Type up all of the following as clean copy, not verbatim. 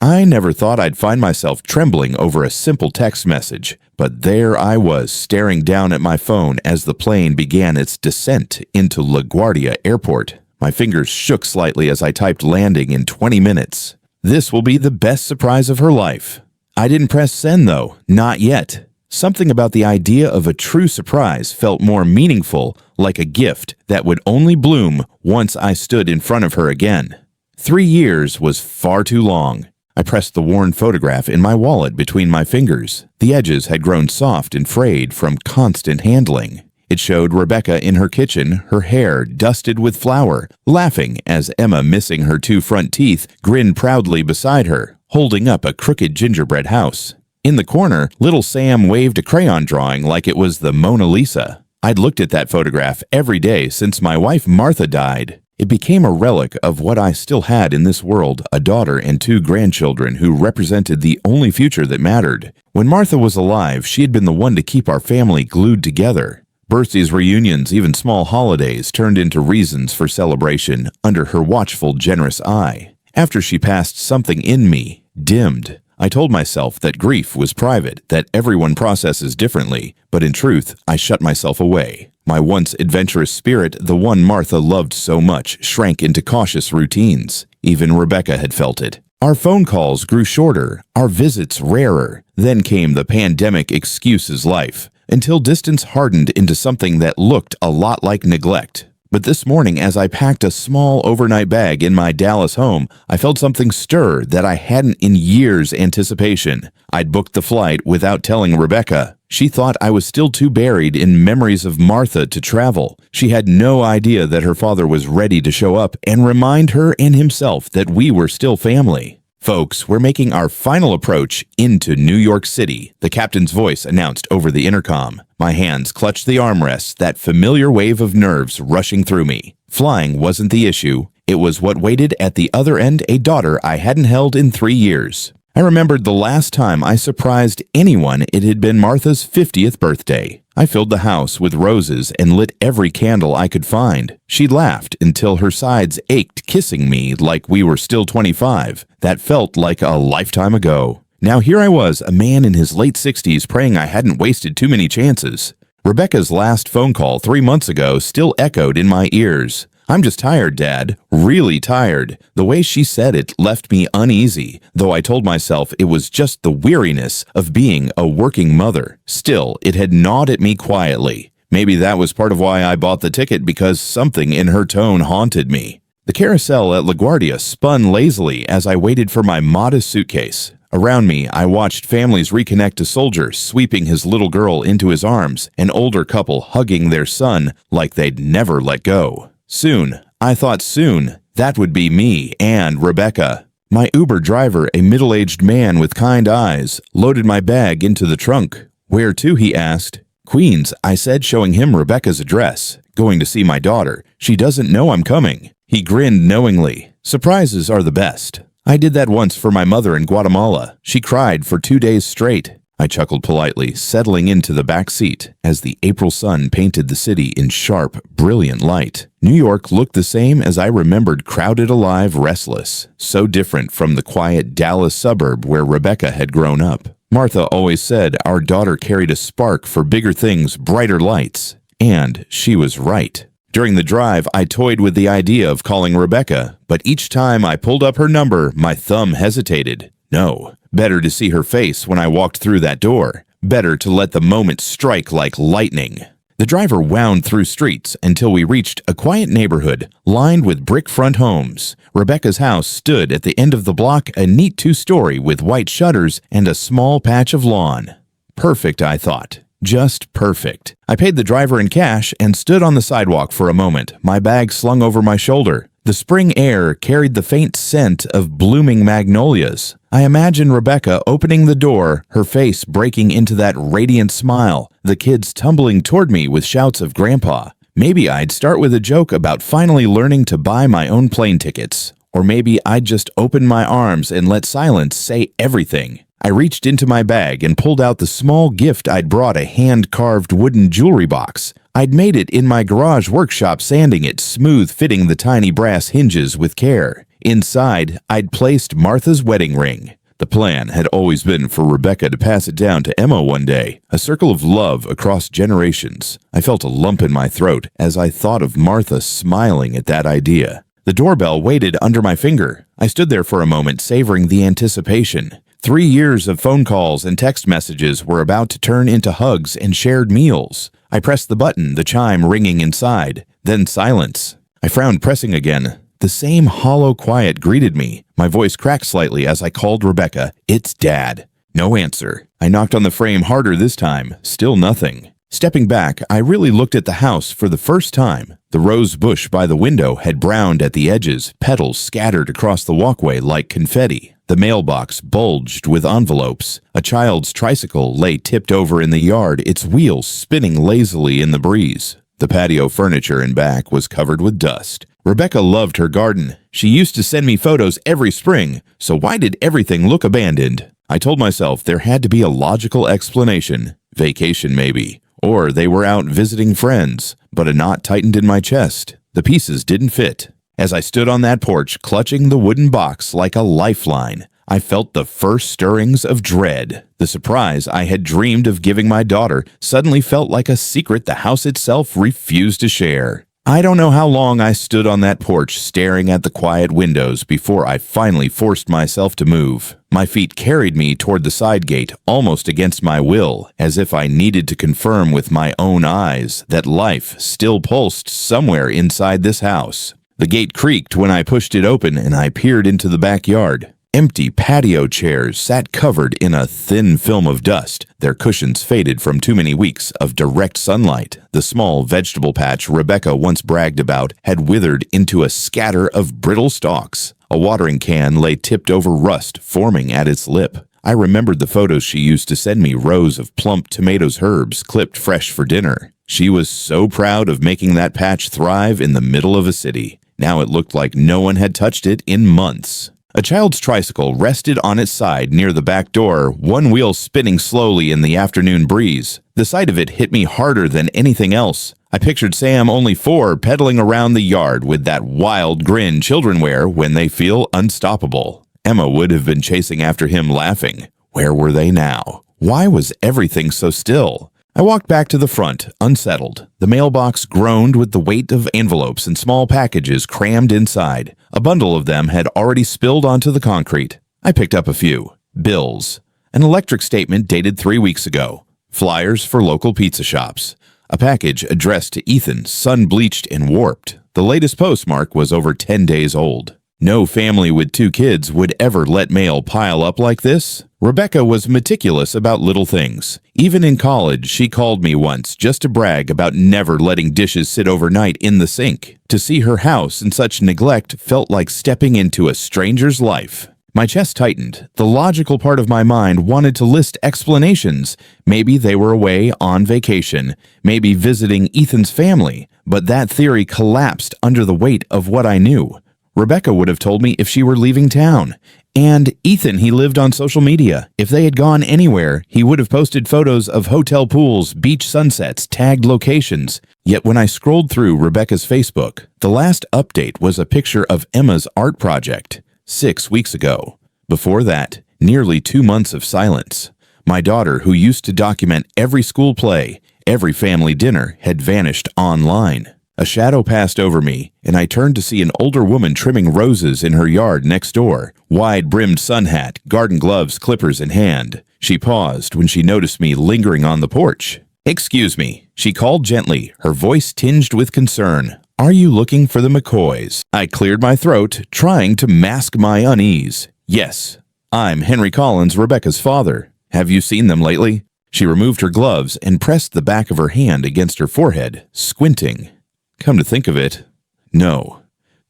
I never thought I'd find myself trembling over a simple text message, but there I was staring down at my phone as the plane began its descent into LaGuardia Airport. My fingers shook slightly as I typed landing in 20 minutes. This will be the best surprise of her life. I didn't press send though, not yet. Something about the idea of a true surprise felt more meaningful, like a gift that would only bloom once I stood in front of her again. 3 years was far too long. I pressed the worn photograph in my wallet between my fingers. The edges had grown soft and frayed from constant handling. It showed Rebecca in her kitchen, her hair dusted with flour, laughing as Emma, missing her 2 front teeth, grinned proudly beside her, holding up a crooked gingerbread house. In the corner, little Sam waved a crayon drawing like it was the Mona Lisa. I'd looked at that photograph every day since my wife Martha died. It became a relic of what I still had in this world, a daughter and 2 grandchildren who represented the only future that mattered. When Martha was alive, she had been the one to keep our family glued together. Birthdays, reunions, even small holidays turned into reasons for celebration under her watchful, generous eye. After she passed, something in me dimmed. I told myself that grief was private, that everyone processes differently, but in truth, I shut myself away. My once adventurous spirit, the one Martha loved so much, shrank into cautious routines. Even Rebecca had felt it. Our phone calls grew shorter, our visits rarer. Then came the pandemic excuses life, until distance hardened into something that looked a lot like neglect. But this morning, as I packed a small overnight bag in my Dallas home, I felt something stir that I hadn't in years' anticipation. I'd booked the flight without telling Rebecca. She thought I was still too buried in memories of Martha to travel. She had no idea that her father was ready to show up and remind her and himself that we were still family. Folks, we're making our final approach into New York City, the captain's voice announced over the intercom. My hands clutched the armrests, that familiar wave of nerves rushing through me. Flying wasn't the issue. It was what waited at the other end, a daughter I hadn't held in 3 years. I remembered the last time I surprised anyone, it had been Martha's 50th birthday. I filled the house with roses and lit every candle I could find. She laughed until her sides ached, kissing me like we were still 25. That felt like a lifetime ago. Now here I was, a man in his late 60s, praying I hadn't wasted too many chances. Rebecca's last phone call 3 months ago still echoed in my ears. "I'm just tired, Dad. Really tired." The way she said it left me uneasy, though I told myself it was just the weariness of being a working mother. Still, it had gnawed at me quietly. Maybe that was part of why I bought the ticket, because something in her tone haunted me. The carousel at LaGuardia spun lazily as I waited for my modest suitcase. Around me, I watched families reconnect, a soldier sweeping his little girl into his arms, an older couple hugging their son like they'd never let go. Soon, I thought soon, that would be me and Rebecca. My Uber driver, a middle-aged man with kind eyes, loaded my bag into the trunk. "Where to?" he asked. "Queens," I said, showing him Rebecca's address. "Going to see my daughter. She doesn't know I'm coming." He grinned knowingly. Surprises are the best. I did that once for my mother in Guatemala. She cried for 2 days straight. I chuckled politely, settling into the back seat as the April sun painted the city in sharp, brilliant light. New York looked the same as I remembered, crowded, alive, restless. So different from the quiet Dallas suburb where Rebecca had grown up. Martha always said our daughter carried a spark for bigger things, brighter lights. And she was right. During the drive, I toyed with the idea of calling Rebecca, but each time I pulled up her number, my thumb hesitated. No. Better to see her face when I walked through that door. Better to let the moment strike like lightning. The driver wound through streets until we reached a quiet neighborhood lined with brick front homes. Rebecca's house stood at the end of the block, a neat 2-story with white shutters and a small patch of lawn. Perfect, I thought. Just perfect. I paid the driver in cash and stood on the sidewalk for a moment, my bag slung over my shoulder. The spring air carried the faint scent of blooming magnolias. I imagined Rebecca opening the door, her face breaking into that radiant smile, the kids tumbling toward me with shouts of Grandpa. Maybe I'd start with a joke about finally learning to buy my own plane tickets. Or maybe I'd just open my arms and let silence say everything. I reached into my bag and pulled out the small gift I'd brought, a hand-carved wooden jewelry box. I'd made it in my garage workshop, sanding it smooth, fitting the tiny brass hinges with care. Inside, I'd placed Martha's wedding ring. The plan had always been for Rebecca to pass it down to Emma one day, a circle of love across generations. I felt a lump in my throat as I thought of Martha smiling at that idea. The doorbell waited under my finger. I stood there for a moment, savoring the anticipation. 3 years of phone calls and text messages were about to turn into hugs and shared meals. I pressed the button, the chime ringing inside, then silence. I frowned, pressing again. The same hollow quiet greeted me. My voice cracked slightly as I called Rebecca. "It's Dad." No answer. I knocked on the frame harder this time. Still nothing. Stepping back, I really looked at the house for the first time. The rose bush by the window had browned at the edges, petals scattered across the walkway like confetti. The mailbox bulged with envelopes. A child's tricycle lay tipped over in the yard, its wheels spinning lazily in the breeze. The patio furniture in back was covered with dust. Rebecca loved her garden. She used to send me photos every spring, so why did everything look abandoned? I told myself there had to be a logical explanation. Vacation, maybe. Or they were out visiting friends, but a knot tightened in my chest. The pieces didn't fit. As I stood on that porch, clutching the wooden box like a lifeline, I felt the first stirrings of dread. The surprise I had dreamed of giving my daughter suddenly felt like a secret the house itself refused to share. I don't know how long I stood on that porch staring at the quiet windows before I finally forced myself to move. My feet carried me toward the side gate, almost against my will, as if I needed to confirm with my own eyes that life still pulsed somewhere inside this house. The gate creaked when I pushed it open and I peered into the backyard. Empty patio chairs sat covered in a thin film of dust, their cushions faded from too many weeks of direct sunlight. The small vegetable patch Rebecca once bragged about had withered into a scatter of brittle stalks. A watering can lay tipped over rust, forming at its lip. I remembered the photos she used to send me, rows of plump tomatoes herbs clipped fresh for dinner. She was so proud of making that patch thrive in the middle of a city. Now it looked like no one had touched it in months. A child's tricycle rested on its side near the back door, one wheel spinning slowly in the afternoon breeze. The sight of it hit me harder than anything else. I pictured Sam, only 4, pedaling around the yard with that wild grin children wear when they feel unstoppable. Emma would have been chasing after him, laughing. Where were they now? Why was everything so still? I walked back to the front, unsettled. The mailbox groaned with the weight of envelopes and small packages crammed inside. A bundle of them had already spilled onto the concrete. I picked up a few. Bills. An electric statement dated 3 weeks ago. Flyers for local pizza shops. A package addressed to Ethan, sun-bleached and warped. The latest postmark was over 10 days old. No family with 2 kids would ever let mail pile up like this. Rebecca was meticulous about little things. Even in college, she called me once just to brag about never letting dishes sit overnight in the sink. To see her house in such neglect felt like stepping into a stranger's life. My chest tightened. The logical part of my mind wanted to list explanations. Maybe they were away on vacation, maybe visiting Ethan's family, but that theory collapsed under the weight of what I knew. Rebecca would have told me if she were leaving town. And Ethan, he lived on social media. If they had gone anywhere, he would have posted photos of hotel pools, beach sunsets, tagged locations. Yet when I scrolled through Rebecca's Facebook, the last update was a picture of Emma's art project, 6 weeks ago. Before that, nearly 2 months of silence. My daughter, who used to document every school play, every family dinner, had vanished online. A shadow passed over me, and I turned to see an older woman trimming roses in her yard next door, wide-brimmed sun hat, garden gloves, clippers in hand. She paused when she noticed me lingering on the porch. "Excuse me," she called gently, her voice tinged with concern. "Are you looking for the McCoys?" I cleared my throat, trying to mask my unease. "Yes, I'm Henry Collins, Rebecca's father. Have you seen them lately?" She removed her gloves and pressed the back of her hand against her forehead, squinting. Come to think of it, no.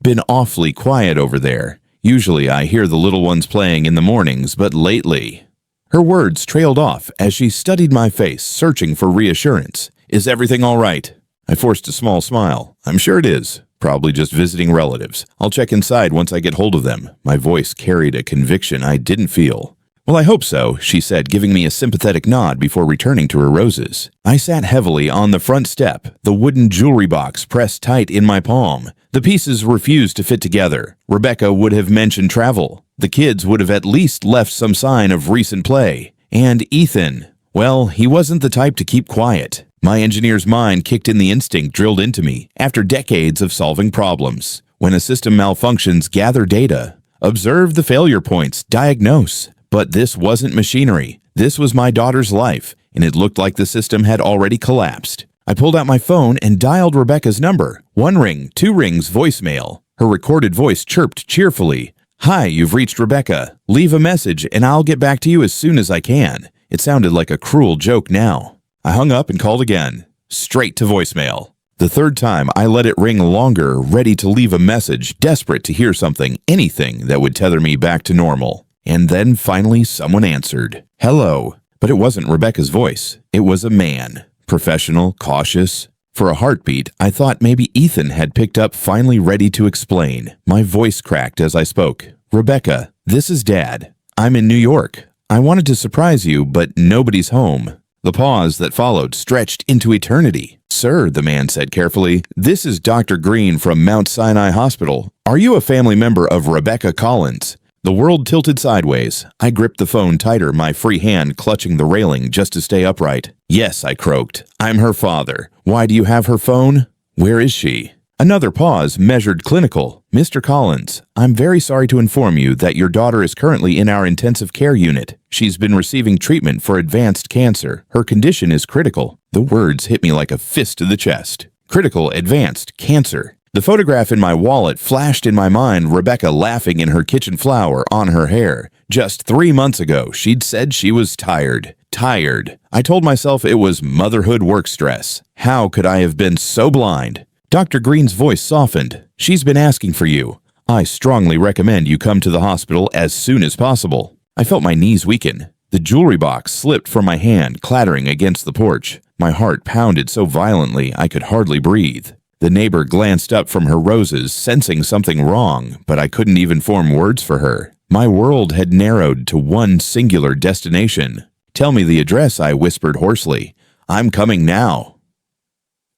Been awfully quiet over there. Usually I hear the little ones playing in the mornings, but lately... Her words trailed off as she studied my face, searching for reassurance. "Is everything all right?" I forced a small smile. "I'm sure it is. Probably just visiting relatives. I'll check inside once I get hold of them." My voice carried a conviction I didn't feel. Well, I hope so, she said, giving me a sympathetic nod before returning to her roses. I sat heavily on the front step, the wooden jewelry box pressed tight in my palm. The pieces refused to fit together. Rebecca would have mentioned travel. The kids would have at least left some sign of recent play. And Ethan, well, he wasn't the type to keep quiet. My engineer's mind kicked in the instinct drilled into me after decades of solving problems. When a system malfunctions, gather data. Observe the failure points, diagnose. But this wasn't machinery. This was my daughter's life, and it looked like the system had already collapsed. I pulled out my phone and dialed Rebecca's number. 1 ring, 2 rings, voicemail. Her recorded voice chirped cheerfully. "Hi, you've reached Rebecca. Leave a message and I'll get back to you as soon as I can." It sounded like a cruel joke now. I hung up and called again. Straight to voicemail. The third time, I let it ring longer, ready to leave a message, desperate to hear something, anything that would tether me back to normal. And then finally someone answered. Hello. But it wasn't Rebecca's voice. It was a man. Professional, cautious. For a heartbeat, I thought maybe Ethan had picked up, finally ready to explain. My voice cracked as I spoke. "Rebecca, this is Dad. I'm in New York. I wanted to surprise you, but nobody's home." The pause that followed stretched into eternity. "Sir," the man said carefully, "this is Dr. Green from Mount Sinai Hospital. Are you a family member of Rebecca Collins?" The world tilted sideways. I gripped the phone tighter, my free hand clutching the railing just to stay upright. "Yes," I croaked. "I'm her father. Why do you have her phone? Where is she?" Another pause, measured clinical. "Mr. Collins, I'm very sorry to inform you that your daughter is currently in our intensive care unit. She's been receiving treatment for advanced cancer. Her condition is critical." The words hit me like a fist to the chest. Critical, advanced, cancer. The photograph in my wallet flashed in my mind, Rebecca laughing in her kitchen flower on her hair. Just 3 months ago, she'd said she was tired. Tired. I told myself it was motherhood work stress. How could I have been so blind? Dr. Green's voice softened. "She's been asking for you. I strongly recommend you come to the hospital as soon as possible." I felt my knees weaken. The jewelry box slipped from my hand, clattering against the porch. My heart pounded so violently I could hardly breathe. The neighbor glanced up from her roses, sensing something wrong, but I couldn't even form words for her. My world had narrowed to one singular destination. "Tell me the address," I whispered hoarsely. "I'm coming now."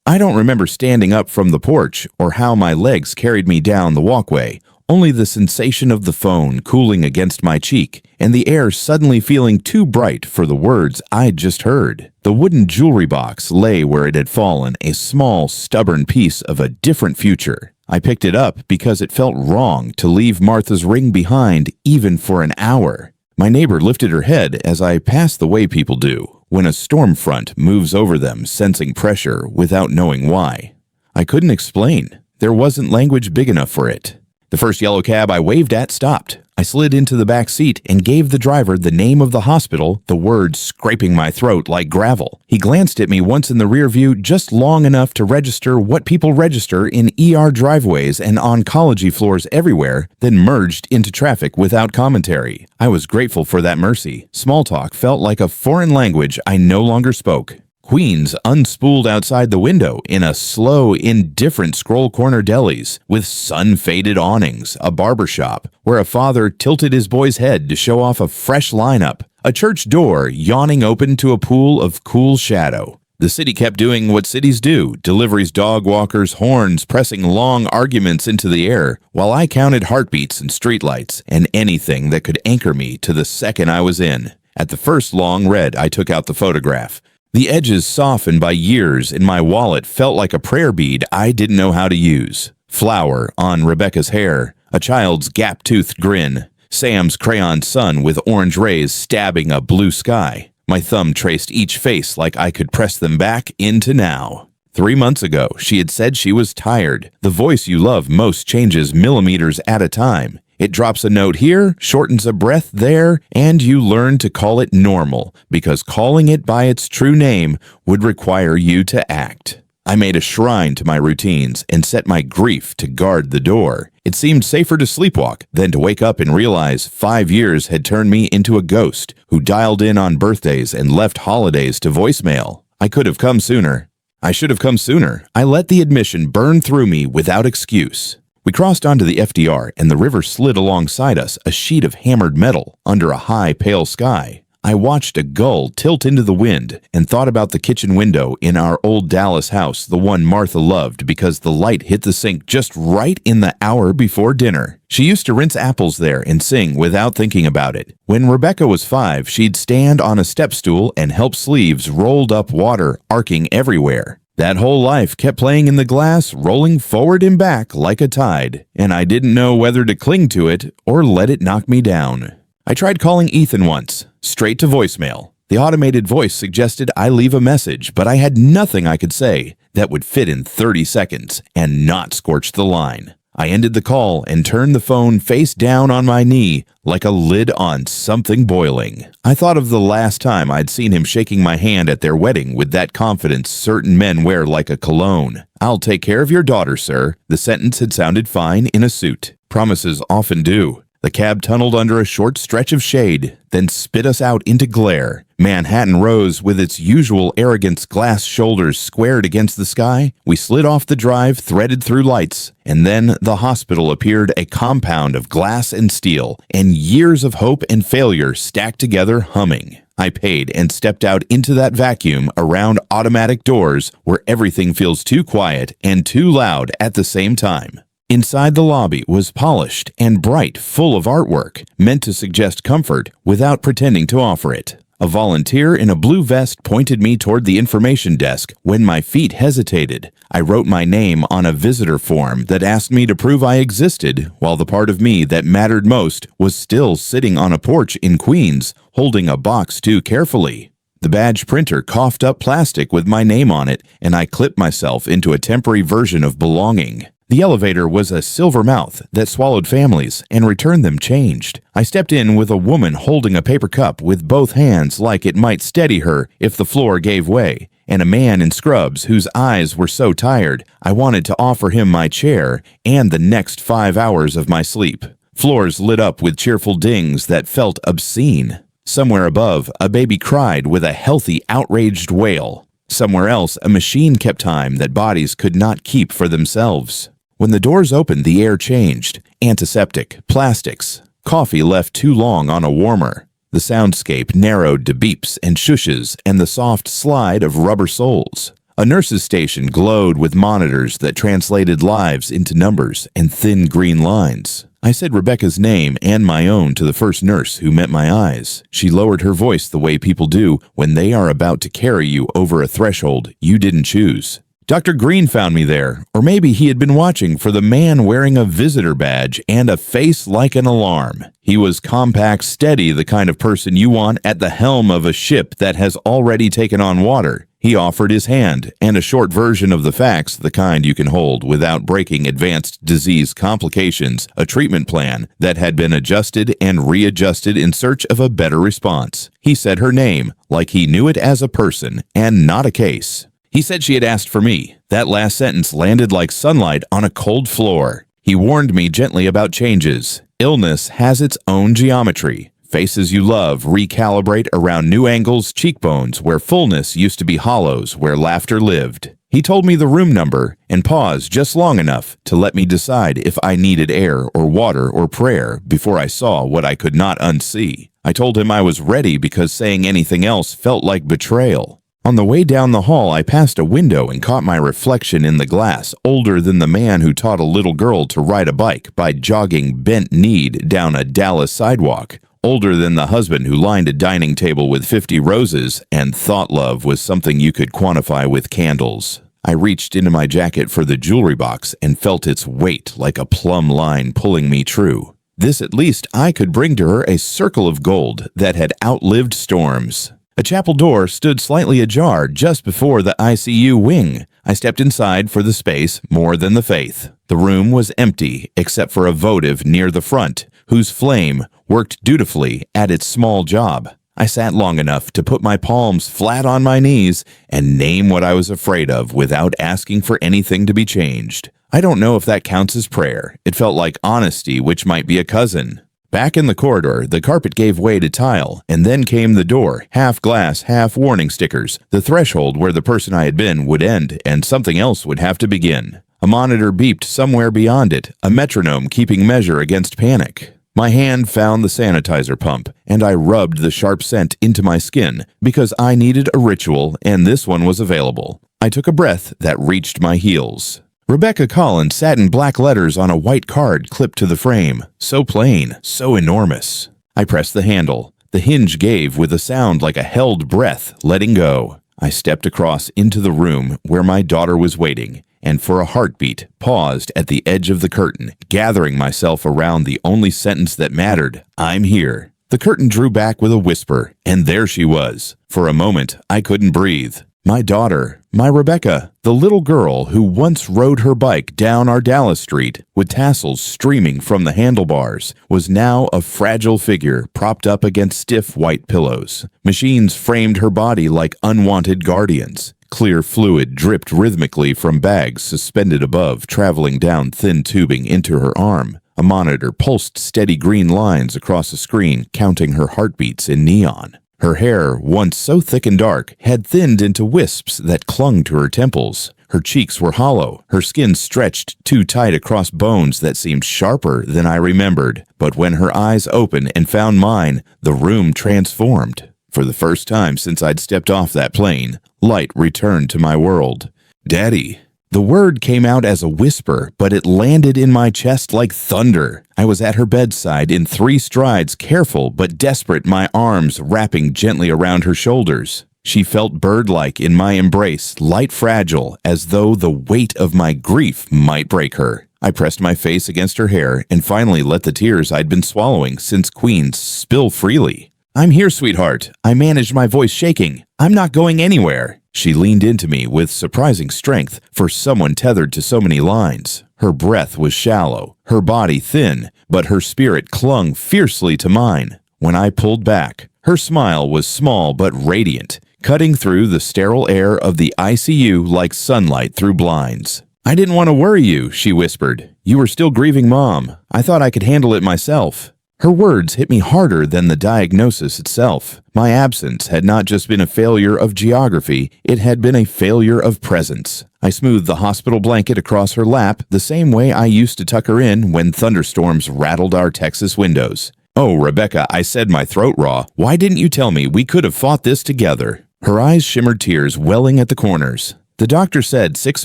I don't remember standing up from the porch or how my legs carried me down the walkway, only the sensation of the phone cooling against my cheek and the air suddenly feeling too bright for the words I'd just heard. The wooden jewelry box lay where it had fallen, a small, stubborn piece of a different future. I picked it up because it felt wrong to leave Martha's ring behind even for an hour. My neighbor lifted her head as I passed the way people do when a storm front moves over them, sensing pressure without knowing why. I couldn't explain. There wasn't language big enough for it. The first yellow cab I waved at stopped. I slid into the back seat and gave the driver the name of the hospital, the words scraping my throat like gravel. He glanced at me once in the rear view, just long enough to register what people register in ER driveways and oncology floors everywhere, then merged into traffic without commentary. I was grateful for that mercy. Small talk felt like a foreign language I no longer spoke. Queens unspooled outside the window in a slow, indifferent scroll corner delis with sun-faded awnings, a barber shop where a father tilted his boy's head to show off a fresh lineup, a church door yawning open to a pool of cool shadow. The city kept doing what cities do, deliveries, dog walkers, horns pressing long arguments into the air, while I counted heartbeats and streetlights and anything that could anchor me to the second I was in. At the first long red, I took out the photograph. The edges softened by years in my wallet felt like a prayer bead I didn't know how to use. Flower on Rebecca's hair, a child's gap-toothed grin, Sam's crayon sun with orange rays stabbing a blue sky. My thumb traced each face like I could press them back into now. 3 months ago, she had said she was tired. The voice you love most changes millimeters at a time. It drops a note here, shortens a breath there, and you learn to call it normal, because calling it by its true name would require you to act. I made a shrine to my routines and set my grief to guard the door. It seemed safer to sleepwalk than to wake up and realize 5 years had turned me into a ghost who dialed in on birthdays and left holidays to voicemail. I could have come sooner. I should have come sooner. I let the admission burn through me without excuse. We crossed onto the FDR, and the river slid alongside us, a sheet of hammered metal, under a high, pale sky. I watched a gull tilt into the wind and thought about the kitchen window in our old Dallas house, the one Martha loved because the light hit the sink just right in the hour before dinner. She used to rinse apples there and sing without thinking about it. When Rebecca was 5, she'd stand on a step stool and help sleeves rolled up water arcing everywhere. That whole life kept playing in the glass, rolling forward and back like a tide, and I didn't know whether to cling to it or let it knock me down. I tried calling Ethan once, straight to voicemail. The automated voice suggested I leave a message, but I had nothing I could say that would fit in 30 seconds and not scorch the line. I ended the call and turned the phone face down on my knee like a lid on something boiling. I thought of the last time I'd seen him shaking my hand at their wedding with that confidence certain men wear like a cologne. "I'll take care of your daughter, sir." The sentence had sounded fine in a suit. Promises often do. The cab tunneled under a short stretch of shade, then spit us out into glare. Manhattan rose with its usual arrogance, glass shoulders squared against the sky. We slid off the drive, threaded through lights, and then the hospital appeared, a compound of glass and steel, and years of hope and failure stacked together, humming. I paid and stepped out into that vacuum around automatic doors where everything feels too quiet and too loud at the same time. Inside the lobby was polished and bright, full of artwork, meant to suggest comfort without pretending to offer it. A volunteer in a blue vest pointed me toward the information desk when my feet hesitated. I wrote my name on a visitor form that asked me to prove I existed, while the part of me that mattered most was still sitting on a porch in Queens, holding a box too carefully. The badge printer coughed up plastic with my name on it, and I clipped myself into a temporary version of belonging. The elevator was a silver mouth that swallowed families and returned them changed. I stepped in with a woman holding a paper cup with both hands like it might steady her if the floor gave way, and a man in scrubs whose eyes were so tired I wanted to offer him my chair and the next 5 hours of my sleep. Floors lit up with cheerful dings that felt obscene. Somewhere above, a baby cried with a healthy, outraged wail. Somewhere else, a machine kept time that bodies could not keep for themselves. When the doors opened, the air changed. Antiseptic, plastics, coffee left too long on a warmer. The soundscape narrowed to beeps and shushes and the soft slide of rubber soles. A nurse's station glowed with monitors that translated lives into numbers and thin green lines. I said Rebecca's name and my own to the first nurse who met my eyes. She lowered her voice the way people do when they are about to carry you over a threshold you didn't choose. Dr. Green found me there, or maybe he had been watching for the man wearing a visitor badge and a face like an alarm. He was compact, steady, the kind of person you want at the helm of a ship that has already taken on water. He offered his hand, and a short version of the facts, the kind you can hold without breaking advanced disease complications, a treatment plan that had been adjusted and readjusted in search of a better response. He said her name, like he knew it as a person, and not a case. He said she had asked for me. That last sentence landed like sunlight on a cold floor. He warned me gently about changes. Illness has its own geometry. Faces you love recalibrate around new angles, cheekbones where fullness used to be hollows, where laughter lived. He told me the room number and paused just long enough to let me decide if I needed air or water or prayer before I saw what I could not unsee. I told him I was ready because saying anything else felt like betrayal. On the way down the hall, I passed a window and caught my reflection in the glass, older than the man who taught a little girl to ride a bike by jogging bent-kneed down a Dallas sidewalk, older than the husband who lined a dining table with 50 roses and thought love was something you could quantify with candles. I reached into my jacket for the jewelry box and felt its weight like a plumb line pulling me true. This at least I could bring to her, a circle of gold that had outlived storms. A chapel door stood slightly ajar just before the ICU wing. I stepped inside for the space more than the faith. The room was empty except for a votive near the front, whose flame worked dutifully at its small job. I sat long enough to put my palms flat on my knees and name what I was afraid of without asking for anything to be changed. I don't know if that counts as prayer. It felt like honesty, which might be a cousin. Back in the corridor, the carpet gave way to tile, and then came the door, half glass, half warning stickers, the threshold where the person I had been would end and something else would have to begin. A monitor beeped somewhere beyond it, a metronome keeping measure against panic. My hand found the sanitizer pump, and I rubbed the sharp scent into my skin because I needed a ritual and this one was available. I took a breath that reached my heels. Rebecca Collins sat in black letters on a white card clipped to the frame. So plain, so enormous. I pressed the handle. The hinge gave with a sound like a held breath, letting go. I stepped across into the room where my daughter was waiting, and for a heartbeat, paused at the edge of the curtain, gathering myself around the only sentence that mattered, "I'm here." The curtain drew back with a whisper, and there she was. For a moment, I couldn't breathe. My daughter, my Rebecca, the little girl who once rode her bike down our Dallas street with tassels streaming from the handlebars, was now a fragile figure propped up against stiff white pillows. Machines framed her body like unwanted guardians. Clear fluid dripped rhythmically from bags suspended above, traveling down thin tubing into her arm. A monitor pulsed steady green lines across a screen, counting her heartbeats in neon. Her hair, once so thick and dark, had thinned into wisps that clung to her temples. Her cheeks were hollow, her skin stretched too tight across bones that seemed sharper than I remembered. But when her eyes opened and found mine, the room transformed. For the first time since I'd stepped off that plane, light returned to my world. "Daddy." The word came out as a whisper, but it landed in my chest like thunder. I was at her bedside in 3 strides, careful but desperate, my arms wrapping gently around her shoulders. She felt bird-like in my embrace, light fragile, as though the weight of my grief might break her. I pressed my face against her hair and finally let the tears I'd been swallowing since Queens spill freely. "I'm here, sweetheart." I managed my voice shaking. "I'm not going anywhere." She leaned into me with surprising strength for someone tethered to so many lines. Her breath was shallow, her body thin, but her spirit clung fiercely to mine. When I pulled back, her smile was small but radiant, cutting through the sterile air of the ICU like sunlight through blinds. "I didn't want to worry you," she whispered. "You were still grieving Mom. I thought I could handle it myself." Her words hit me harder than the diagnosis itself. My absence had not just been a failure of geography, it had been a failure of presence. I smoothed the hospital blanket across her lap the same way I used to tuck her in when thunderstorms rattled our Texas windows. "Oh, Rebecca," I said, my throat raw, "why didn't you tell me we could have fought this together?" Her eyes shimmered, tears welling at the corners. "The doctor said 6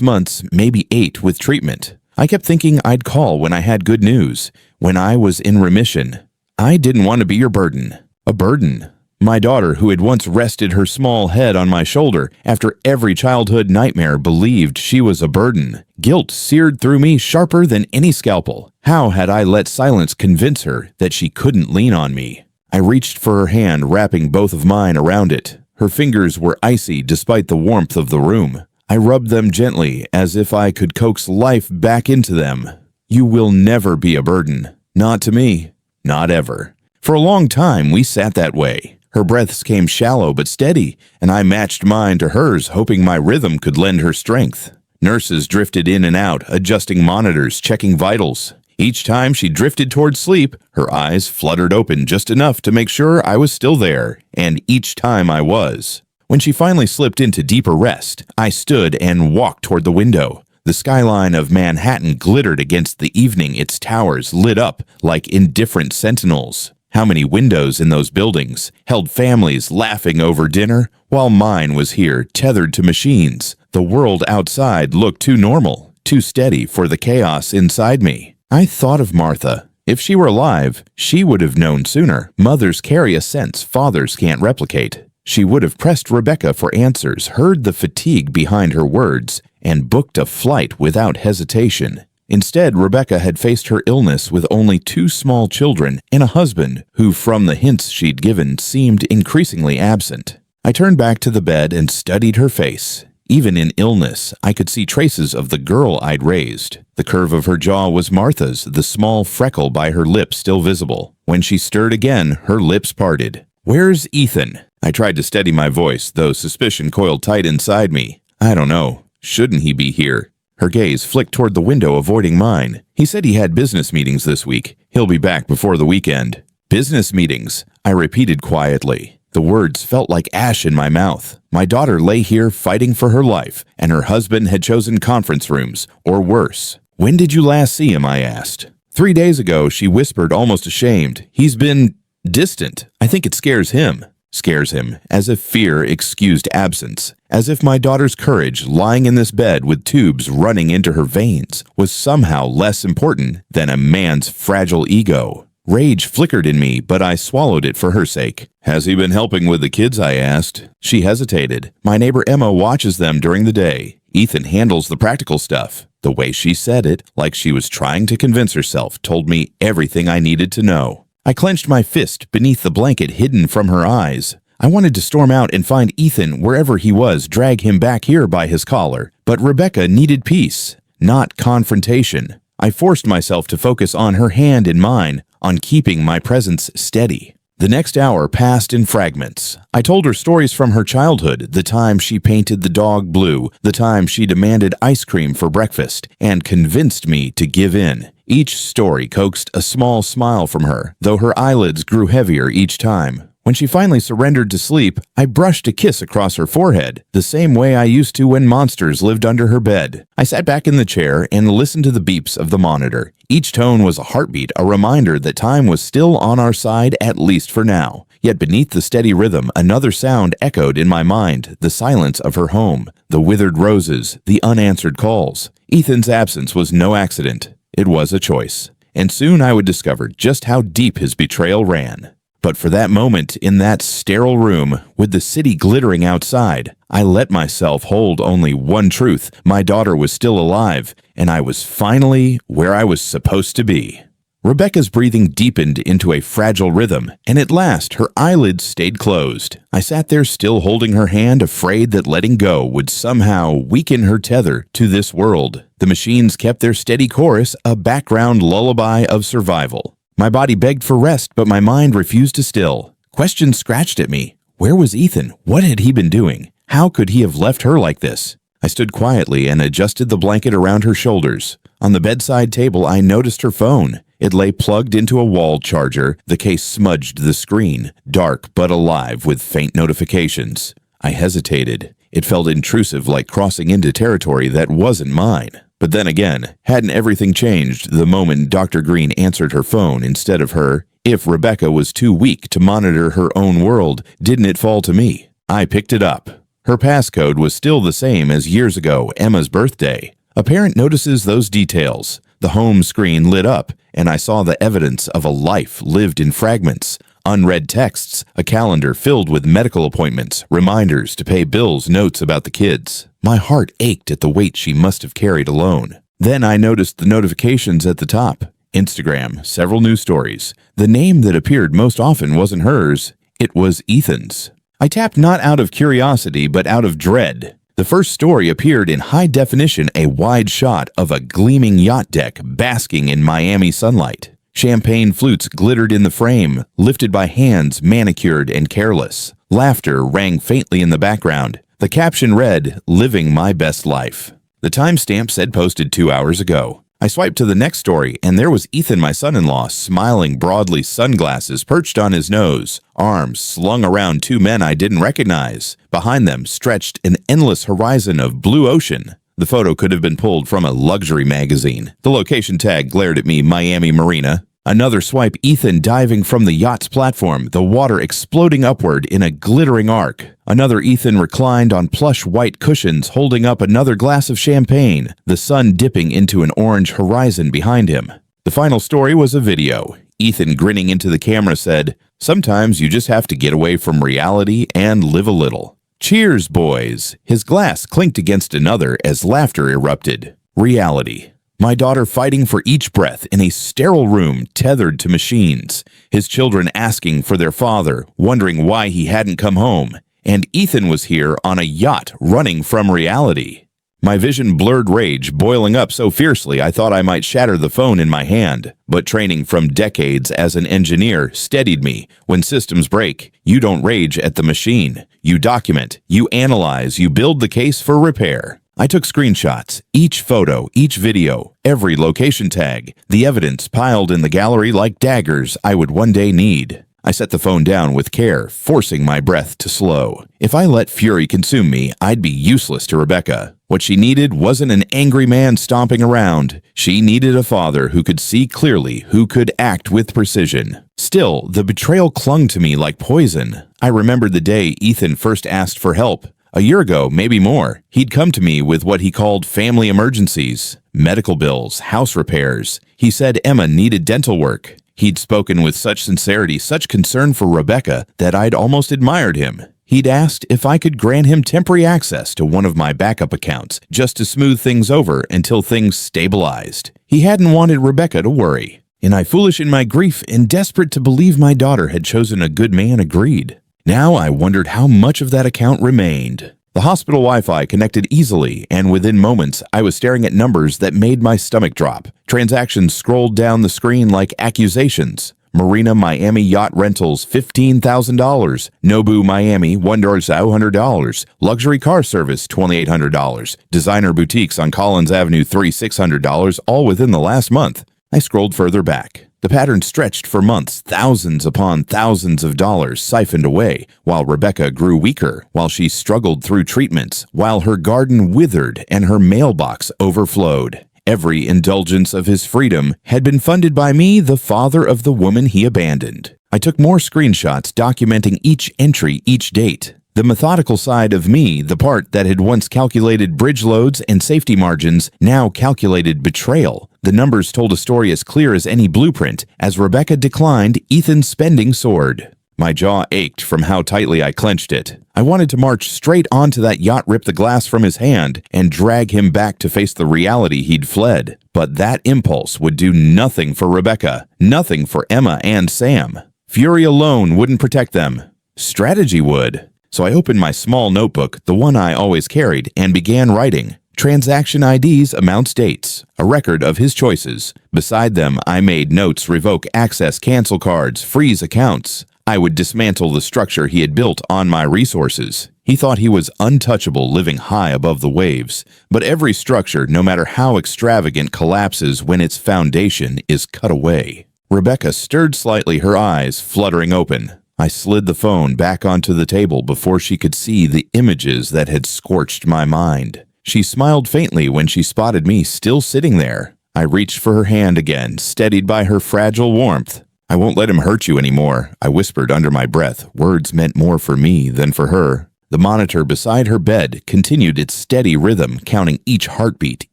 months, maybe 8, with treatment. I kept thinking I'd call when I had good news, when I was in remission. I didn't want to be your burden." A burden. My daughter, who had once rested her small head on my shoulder after every childhood nightmare, believed she was a burden. Guilt seared through me sharper than any scalpel. How had I let silence convince her that she couldn't lean on me? I reached for her hand, wrapping both of mine around it. Her fingers were icy despite the warmth of the room. I rubbed them gently, as if I could coax life back into them. "You will never be a burden. Not to me. Not ever." For a long time, we sat that way. Her breaths came shallow but steady, and I matched mine to hers, hoping my rhythm could lend her strength. Nurses drifted in and out, adjusting monitors, checking vitals. Each time she drifted toward sleep, her eyes fluttered open just enough to make sure I was still there, and each time I was. When she finally slipped into deeper rest, I stood and walked toward the window. The skyline of Manhattan glittered against the evening, its towers lit up like indifferent sentinels. How many windows in those buildings held families laughing over dinner, while mine was here, tethered to machines. The world outside looked too normal, too steady for the chaos inside me. I thought of Martha. If she were alive, she would have known sooner. Mothers carry a sense fathers can't replicate. She would have pressed Rebecca for answers, heard the fatigue behind her words, and booked a flight without hesitation. Instead, Rebecca had faced her illness with only 2 small children and a husband who, from the hints she'd given, seemed increasingly absent. I turned back to the bed and studied her face. Even in illness, I could see traces of the girl I'd raised. The curve of her jaw was Martha's, the small freckle by her lip still visible. When she stirred again, her lips parted. "Where's Ethan?" I tried to steady my voice, though suspicion coiled tight inside me. "I don't know. Shouldn't he be here?" Her gaze flicked toward the window, avoiding mine. "He said he had business meetings this week. He'll be back before the weekend." "Business meetings," I repeated quietly. The words felt like ash in my mouth. My daughter lay here fighting for her life, and her husband had chosen conference rooms, or worse. "When did you last see him?" I asked. "3 days ago," she whispered, almost ashamed. "He's been distant. I think it scares him." Scares him, as if fear excused absence. As if my daughter's courage, lying in this bed with tubes running into her veins, was somehow less important than a man's fragile ego. Rage flickered in me, but I swallowed it for her sake. "Has he been helping with the kids?" I asked. She hesitated. "My neighbor Emma watches them during the day. Ethan handles the practical stuff." The way she said it, like she was trying to convince herself, told me everything I needed to know. I clenched my fist beneath the blanket hidden from her eyes. I wanted to storm out and find Ethan wherever he was, drag him back here by his collar. But Rebecca needed peace, not confrontation. I forced myself to focus on her hand in mine, on keeping my presence steady. The next hour passed in fragments. I told her stories from her childhood, the time she painted the dog blue, the time she demanded ice cream for breakfast, and convinced me to give in. Each story coaxed a small smile from her, though her eyelids grew heavier each time. When she finally surrendered to sleep, I brushed a kiss across her forehead, the same way I used to when monsters lived under her bed. I sat back in the chair and listened to the beeps of the monitor. Each tone was a heartbeat, a reminder that time was still on our side, at least for now. Yet beneath the steady rhythm, another sound echoed in my mind, the silence of her home, the withered roses, the unanswered calls. Ethan's absence was no accident. It was a choice. And soon I would discover just how deep his betrayal ran. But for that moment, in that sterile room, with the city glittering outside, I let myself hold only one truth. My daughter was still alive, and I was finally where I was supposed to be. Rebecca's breathing deepened into a fragile rhythm, and at last her eyelids stayed closed. I sat there still holding her hand, afraid that letting go would somehow weaken her tether to this world. The machines kept their steady chorus, a background lullaby of survival. My body begged for rest, but my mind refused to still. Questions scratched at me. Where was Ethan? What had he been doing? How could he have left her like this? I stood quietly and adjusted the blanket around her shoulders. On the bedside table, I noticed her phone. It lay plugged into a wall charger. The case smudged the screen, dark but alive with faint notifications. I hesitated. It felt intrusive, like crossing into territory that wasn't mine. But then again, hadn't everything changed the moment Dr. Green answered her phone instead of her? If Rebecca was too weak to monitor her own world, didn't it fall to me? I picked it up. Her passcode was still the same as years ago, Emma's birthday. A parent notices those details. The home screen lit up, and I saw the evidence of a life lived in fragments. Unread texts, a calendar filled with medical appointments, reminders to pay bills, notes about the kids. My heart ached at the weight she must have carried alone. Then I noticed the notifications at the top. Instagram, several news stories. The name that appeared most often wasn't hers, it was Ethan's. I tapped not out of curiosity, but out of dread. The first story appeared in high definition, a wide shot of a gleaming yacht deck basking in Miami sunlight. Champagne flutes glittered in the frame, lifted by hands manicured and careless. Laughter rang faintly in the background. The caption read, "Living my best life." The timestamp said posted 2 hours ago. I swiped to the next story, and there was Ethan, my son-in-law, smiling broadly, sunglasses perched on his nose, arms slung around two men I didn't recognize. Behind them stretched an endless horizon of blue ocean. The photo could have been pulled from a luxury magazine. The location tag glared at me, Miami Marina. Another swipe, Ethan diving from the yacht's platform, the water exploding upward in a glittering arc. Another Ethan reclined on plush white cushions holding up another glass of champagne, the sun dipping into an orange horizon behind him. The final story was a video. Ethan, grinning into the camera, said, "Sometimes you just have to get away from reality and live a little." Cheers, boys! His glass clinked against another as laughter erupted. Reality. My daughter fighting for each breath in a sterile room tethered to machines. His children asking for their father, wondering why he hadn't come home. And Ethan was here on a yacht running from reality. My vision blurred, rage boiling up so fiercely I thought I might shatter the phone in my hand. But training from decades as an engineer steadied me. When systems break, you don't rage at the machine. You document, you analyze, you build the case for repair. I took screenshots, each photo, each video, every location tag, the evidence piled in the gallery like daggers I would one day need. I set the phone down with care, forcing my breath to slow. If I let fury consume me, I'd be useless to Rebecca. What she needed wasn't an angry man stomping around. She needed a father who could see clearly, who could act with precision. Still, the betrayal clung to me like poison. I remembered the day Ethan first asked for help. A year ago, maybe more, he'd come to me with what he called family emergencies, medical bills, house repairs. He said Emma needed dental work. He'd spoken with such sincerity, such concern for Rebecca, that I'd almost admired him. He'd asked if I could grant him temporary access to one of my backup accounts, just to smooth things over until things stabilized. He hadn't wanted Rebecca to worry. And I, foolish in my grief and desperate to believe my daughter had chosen a good man, agreed. Now I wondered how much of that account remained. The hospital Wi-Fi connected easily, and within moments, I was staring at numbers that made my stomach drop. Transactions scrolled down the screen like accusations. Marina Miami Yacht Rentals, $15,000. Nobu Miami, $1,200. Luxury Car Service, $2,800. Designer Boutiques on Collins Avenue, $3,600, all within the last month. I scrolled further back. The pattern stretched for months, thousands upon thousands of dollars siphoned away, while Rebecca grew weaker, while she struggled through treatments, while her garden withered and her mailbox overflowed. Every indulgence of his freedom had been funded by me, the father of the woman he abandoned. I took more screenshots documenting each entry, each date. The methodical side of me, the part that had once calculated bridge loads and safety margins, now calculated betrayal. The numbers told a story as clear as any blueprint. As Rebecca declined, Ethan's spending soared. My jaw ached from how tightly I clenched it. I wanted to march straight onto that yacht, rip the glass from his hand, and drag him back to face the reality he'd fled. But that impulse would do nothing for Rebecca, nothing for Emma and Sam. Fury alone wouldn't protect them. Strategy would. So I opened my small notebook, the one I always carried, and began writing. Transaction IDs, amounts, dates, a record of his choices. Beside them, I made notes, revoke access, cancel cards, freeze accounts. I would dismantle the structure he had built on my resources. He thought he was untouchable, living high above the waves. But every structure, no matter how extravagant, collapses when its foundation is cut away. Rebecca stirred slightly, her eyes fluttering open. I slid the phone back onto the table before she could see the images that had scorched my mind. She smiled faintly when she spotted me still sitting there. I reached for her hand again, steadied by her fragile warmth. "I won't let him hurt you anymore," I whispered under my breath. Words meant more for me than for her. The monitor beside her bed continued its steady rhythm, counting each heartbeat,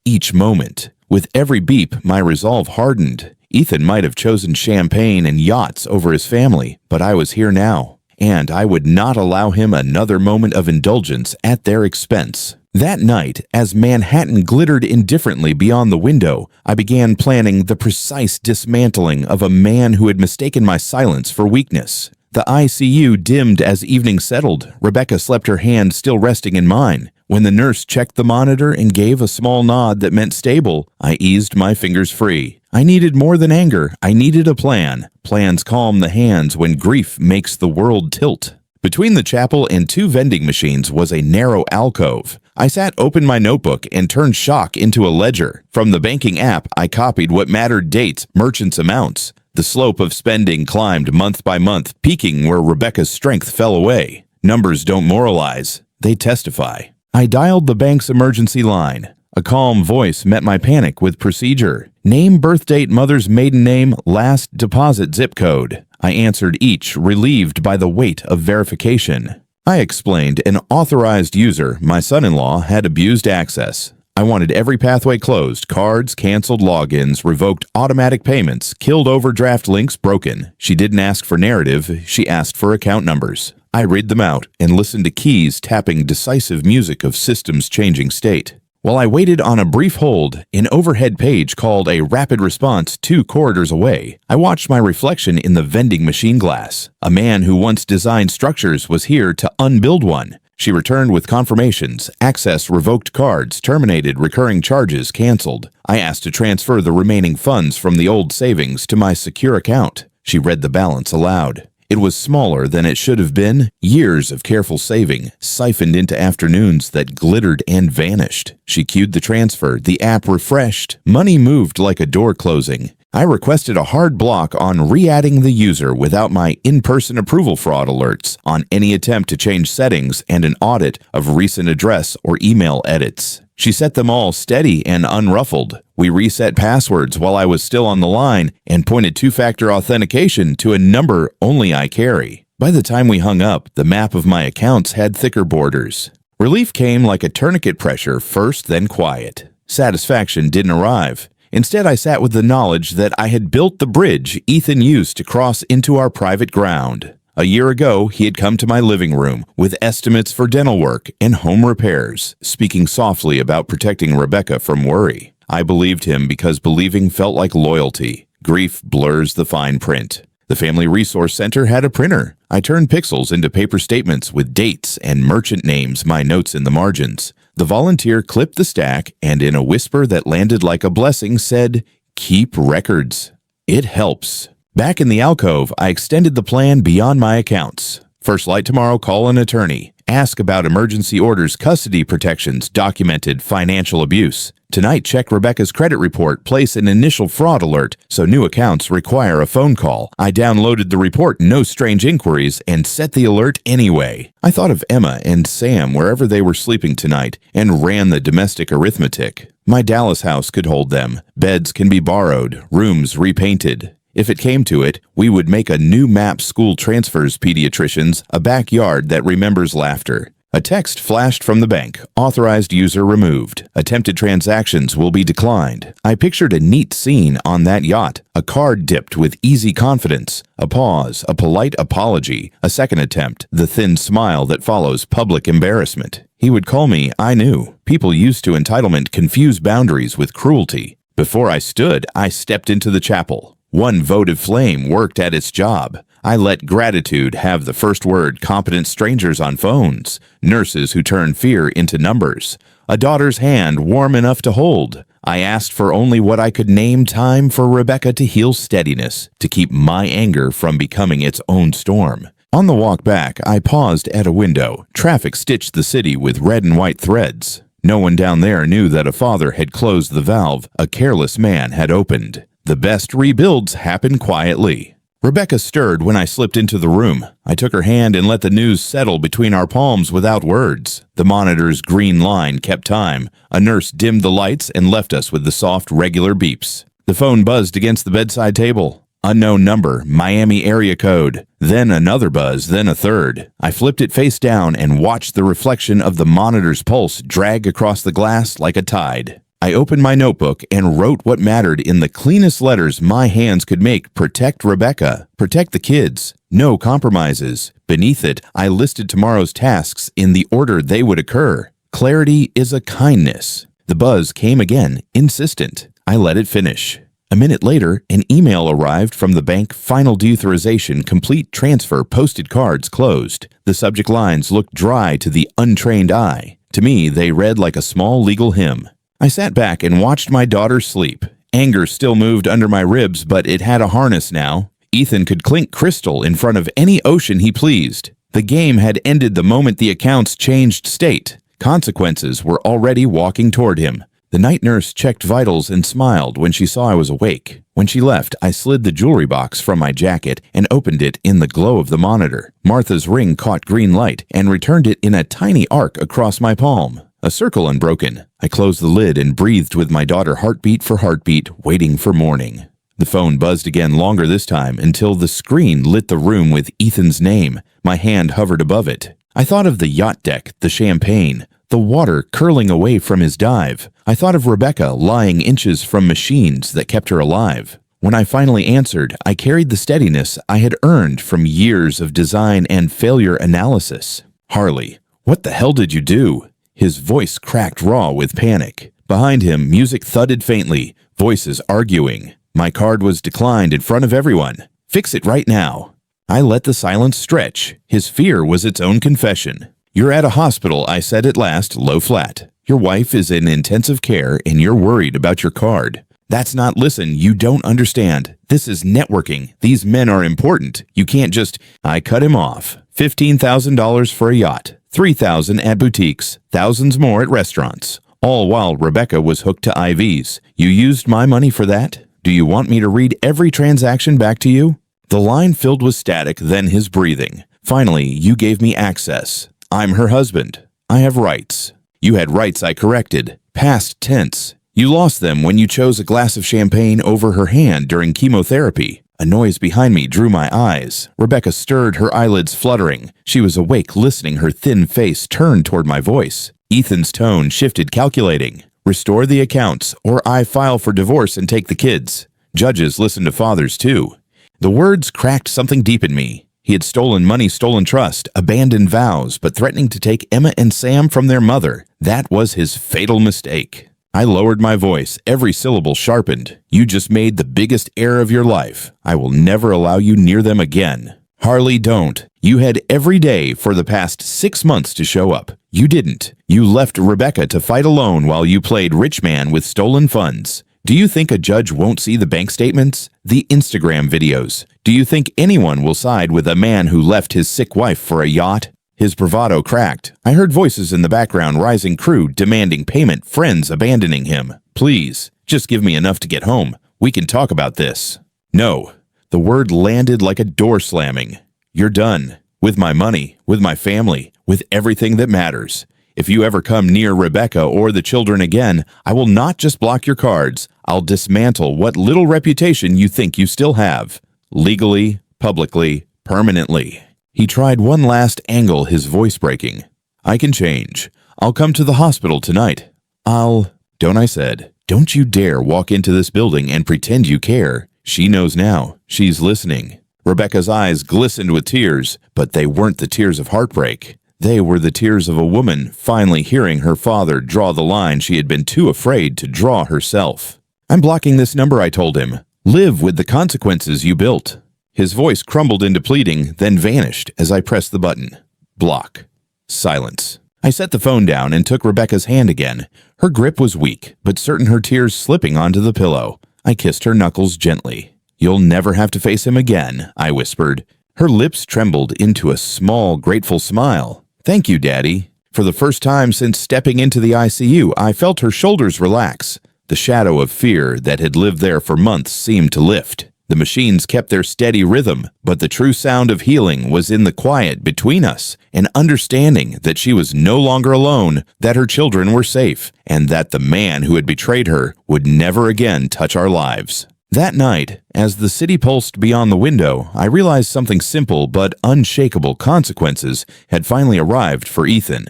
each moment. With every beep, my resolve hardened. Ethan might have chosen champagne and yachts over his family, but I was here now, and I would not allow him another moment of indulgence at their expense. That night, as Manhattan glittered indifferently beyond the window, I began planning the precise dismantling of a man who had mistaken my silence for weakness. The ICU dimmed as evening settled. Rebecca slept, her hand still resting in mine. When the nurse checked the monitor and gave a small nod that meant stable, I eased my fingers free. I needed more than anger. I needed a plan. Plans calm the hands when grief makes the world tilt. Between the chapel and two vending machines was a narrow alcove. I sat, opened my notebook, and turned shock into a ledger. From the banking app, I copied what mattered: dates, merchants' amounts. The slope of spending climbed month by month, peaking where Rebecca's strength fell away. Numbers don't moralize, they testify. I dialed the bank's emergency line. A calm voice met my panic with procedure. Name, birth date, mother's maiden name, last deposit zip code. I answered each, relieved by the weight of verification. I explained an authorized user, my son-in-law, had abused access. I wanted every pathway closed, cards, canceled logins, revoked automatic payments, killed overdraft links, broken. She didn't ask for narrative, she asked for account numbers. I read them out and listened to keys tapping decisive music of systems changing state. While I waited on a brief hold, an overhead page called a rapid response 2 corridors away. I watched my reflection in the vending machine glass. A man who once designed structures was here to unbuild one. She returned with confirmations, access revoked, cards terminated, recurring charges canceled. I asked to transfer the remaining funds from the old savings to my secure account. She read the balance aloud. It was smaller than it should have been. Years of careful saving, siphoned into afternoons that glittered and vanished. She cued the transfer. The app refreshed. Money moved like a door closing. I requested a hard block on re-adding the user without my in-person approval fraud alerts on any attempt to change settings and an audit of recent address or email edits. She set them all steady and unruffled. We reset passwords while I was still on the line and pointed two-factor authentication to a number only I carry. By the time we hung up, the map of my accounts had thicker borders. Relief came like a tourniquet pressure, first then quiet. Satisfaction didn't arrive. Instead, I sat with the knowledge that I had built the bridge Ethan used to cross into our private ground. A year ago, he had come to my living room with estimates for dental work and home repairs, speaking softly about protecting Rebecca from worry. I believed him because believing felt like loyalty. Grief blurs the fine print. The Family Resource Center had a printer. I turned pixels into paper statements with dates and merchant names, my notes in the margins. The volunteer clipped the stack and in a whisper that landed like a blessing said, "Keep records. It helps." Back in the alcove, I extended the plan beyond my accounts. First light tomorrow, call an attorney. Ask about emergency orders, custody protections, documented financial abuse. Tonight, check Rebecca's credit report, place an initial fraud alert, so new accounts require a phone call. I downloaded the report, no strange inquiries, and set the alert anyway. I thought of Emma and Sam wherever they were sleeping tonight and ran the domestic arithmetic. My Dallas house could hold them. Beds can be borrowed, rooms repainted. If it came to it, we would make a new map school transfers pediatricians, a backyard that remembers laughter. A text flashed from the bank, authorized user removed. Attempted transactions will be declined. I pictured a neat scene on that yacht, a card dipped with easy confidence, a pause, a polite apology, a second attempt, the thin smile that follows public embarrassment. He would call me, I knew. People used to entitlement confuse boundaries with cruelty. Before I stood, I stepped into the chapel. One votive flame worked at its job. I let gratitude have the first word, competent strangers on phones, nurses who turn fear into numbers, a daughter's hand warm enough to hold. I asked for only what I could name time for Rebecca to heal steadiness, to keep my anger from becoming its own storm. On the walk back, I paused at a window. Traffic stitched the city with red and white threads. No one down there knew that a father had closed the valve a careless man had opened. The best rebuilds happen quietly. Rebecca stirred when I slipped into the room. I took her hand and let the news settle between our palms without words. The monitor's green line kept time. A nurse dimmed the lights and left us with the soft, regular beeps. The phone buzzed against the bedside table. Unknown number, Miami area code. Then another buzz, then a third. I flipped it face down and watched the reflection of the monitor's pulse drag across the glass like a tide. I opened my notebook and wrote what mattered in the cleanest letters my hands could make. Protect Rebecca. Protect the kids. No compromises. Beneath it, I listed tomorrow's tasks in the order they would occur. Clarity is a kindness. The buzz came again, insistent. I let it finish. A minute later, an email arrived from the bank. Final deauthorization, complete transfer, posted cards closed. The subject lines looked dry to the untrained eye. To me, they read like a small legal hymn. I sat back and watched my daughter sleep. Anger still moved under my ribs, but it had a harness now. Ethan could clink crystal in front of any ocean he pleased. The game had ended the moment the accounts changed state. Consequences were already walking toward him. The night nurse checked vitals and smiled when she saw I was awake. When she left, I slid the jewelry box from my jacket and opened it in the glow of the monitor. Martha's ring caught green light and returned it in a tiny arc across my palm. A circle unbroken. I closed the lid and breathed with my daughter heartbeat for heartbeat, waiting for morning. The phone buzzed again, longer this time, until the screen lit the room with Ethan's name. My hand hovered above it. I thought of the yacht deck, the champagne, the water curling away from his dive. I thought of Rebecca lying inches from machines that kept her alive. When I finally answered, I carried the steadiness I had earned from years of design and failure analysis. Harley, what the hell did you do? His voice cracked raw with panic. Behind him, music thudded faintly, voices arguing. My card was declined in front of everyone. Fix it right now. I let the silence stretch. His fear was its own confession. You're at a hospital, I said at last, low flat. Your wife is in intensive care and you're worried about your card. That's not listen, you don't understand. This is networking. These men are important. You can't just... I cut him off. $15,000 for a yacht. $3,000 at boutiques, thousands more at restaurants, all while Rebecca was hooked to IVs. You used my money for that? Do you want me to read every transaction back to you? The line filled with static, then his breathing. Finally, you gave me access. I'm her husband. I have rights. You had rights, I corrected. Past tense. You lost them when you chose a glass of champagne over her hand during chemotherapy. A noise behind me drew my eyes. Rebecca stirred, her eyelids fluttering. She was awake, listening, her thin face turned toward my voice. Ethan's tone shifted, calculating. Restore the accounts, or I file for divorce and take the kids. Judges listen to fathers, too. The words cracked something deep in me. He had stolen money, stolen trust, abandoned vows, but threatening to take Emma and Sam from their mother. That was his fatal mistake. I lowered my voice, every syllable sharpened. You just made the biggest error of your life. I will never allow you near them again. Harley, don't. You had every day for the past 6 months to show up. You didn't. You left Rebecca to fight alone while you played rich man with stolen funds. Do you think a judge won't see the bank statements? The Instagram videos? Do you think anyone will side with a man who left his sick wife for a yacht? His bravado cracked. I heard voices in the background, rising crew demanding payment, friends abandoning him. Please, just give me enough to get home. We can talk about this. No. The word landed like a door slamming. You're done. With my money, with my family, with everything that matters. If you ever come near Rebecca or the children again, I will not just block your cards. I'll dismantle what little reputation you think you still have. Legally, publicly, permanently. He tried one last angle, his voice breaking. I can change. I'll come to the hospital tonight. Don't, I said. Don't you dare walk into this building and pretend you care. She knows now. She's listening. Rebecca's eyes glistened with tears, but they weren't the tears of heartbreak. They were the tears of a woman finally hearing her father draw the line she had been too afraid to draw herself. I'm blocking this number, I told him. Live with the consequences you built. His voice crumbled into pleading, then vanished as I pressed the button. Block. Silence. I set the phone down and took Rebecca's hand again. Her grip was weak, but certain her tears slipping onto the pillow. I kissed her knuckles gently. You'll never have to face him again, I whispered. Her lips trembled into a small, grateful smile. Thank you, Daddy. For the first time since stepping into the ICU, I felt her shoulders relax. The shadow of fear that had lived there for months seemed to lift. The machines kept their steady rhythm, but the true sound of healing was in the quiet between us, an understanding that she was no longer alone, that her children were safe, and that the man who had betrayed her would never again touch our lives. That night, as the city pulsed beyond the window, I realized something simple but unshakable consequences had finally arrived for Ethan,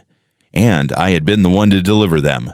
and I had been the one to deliver them.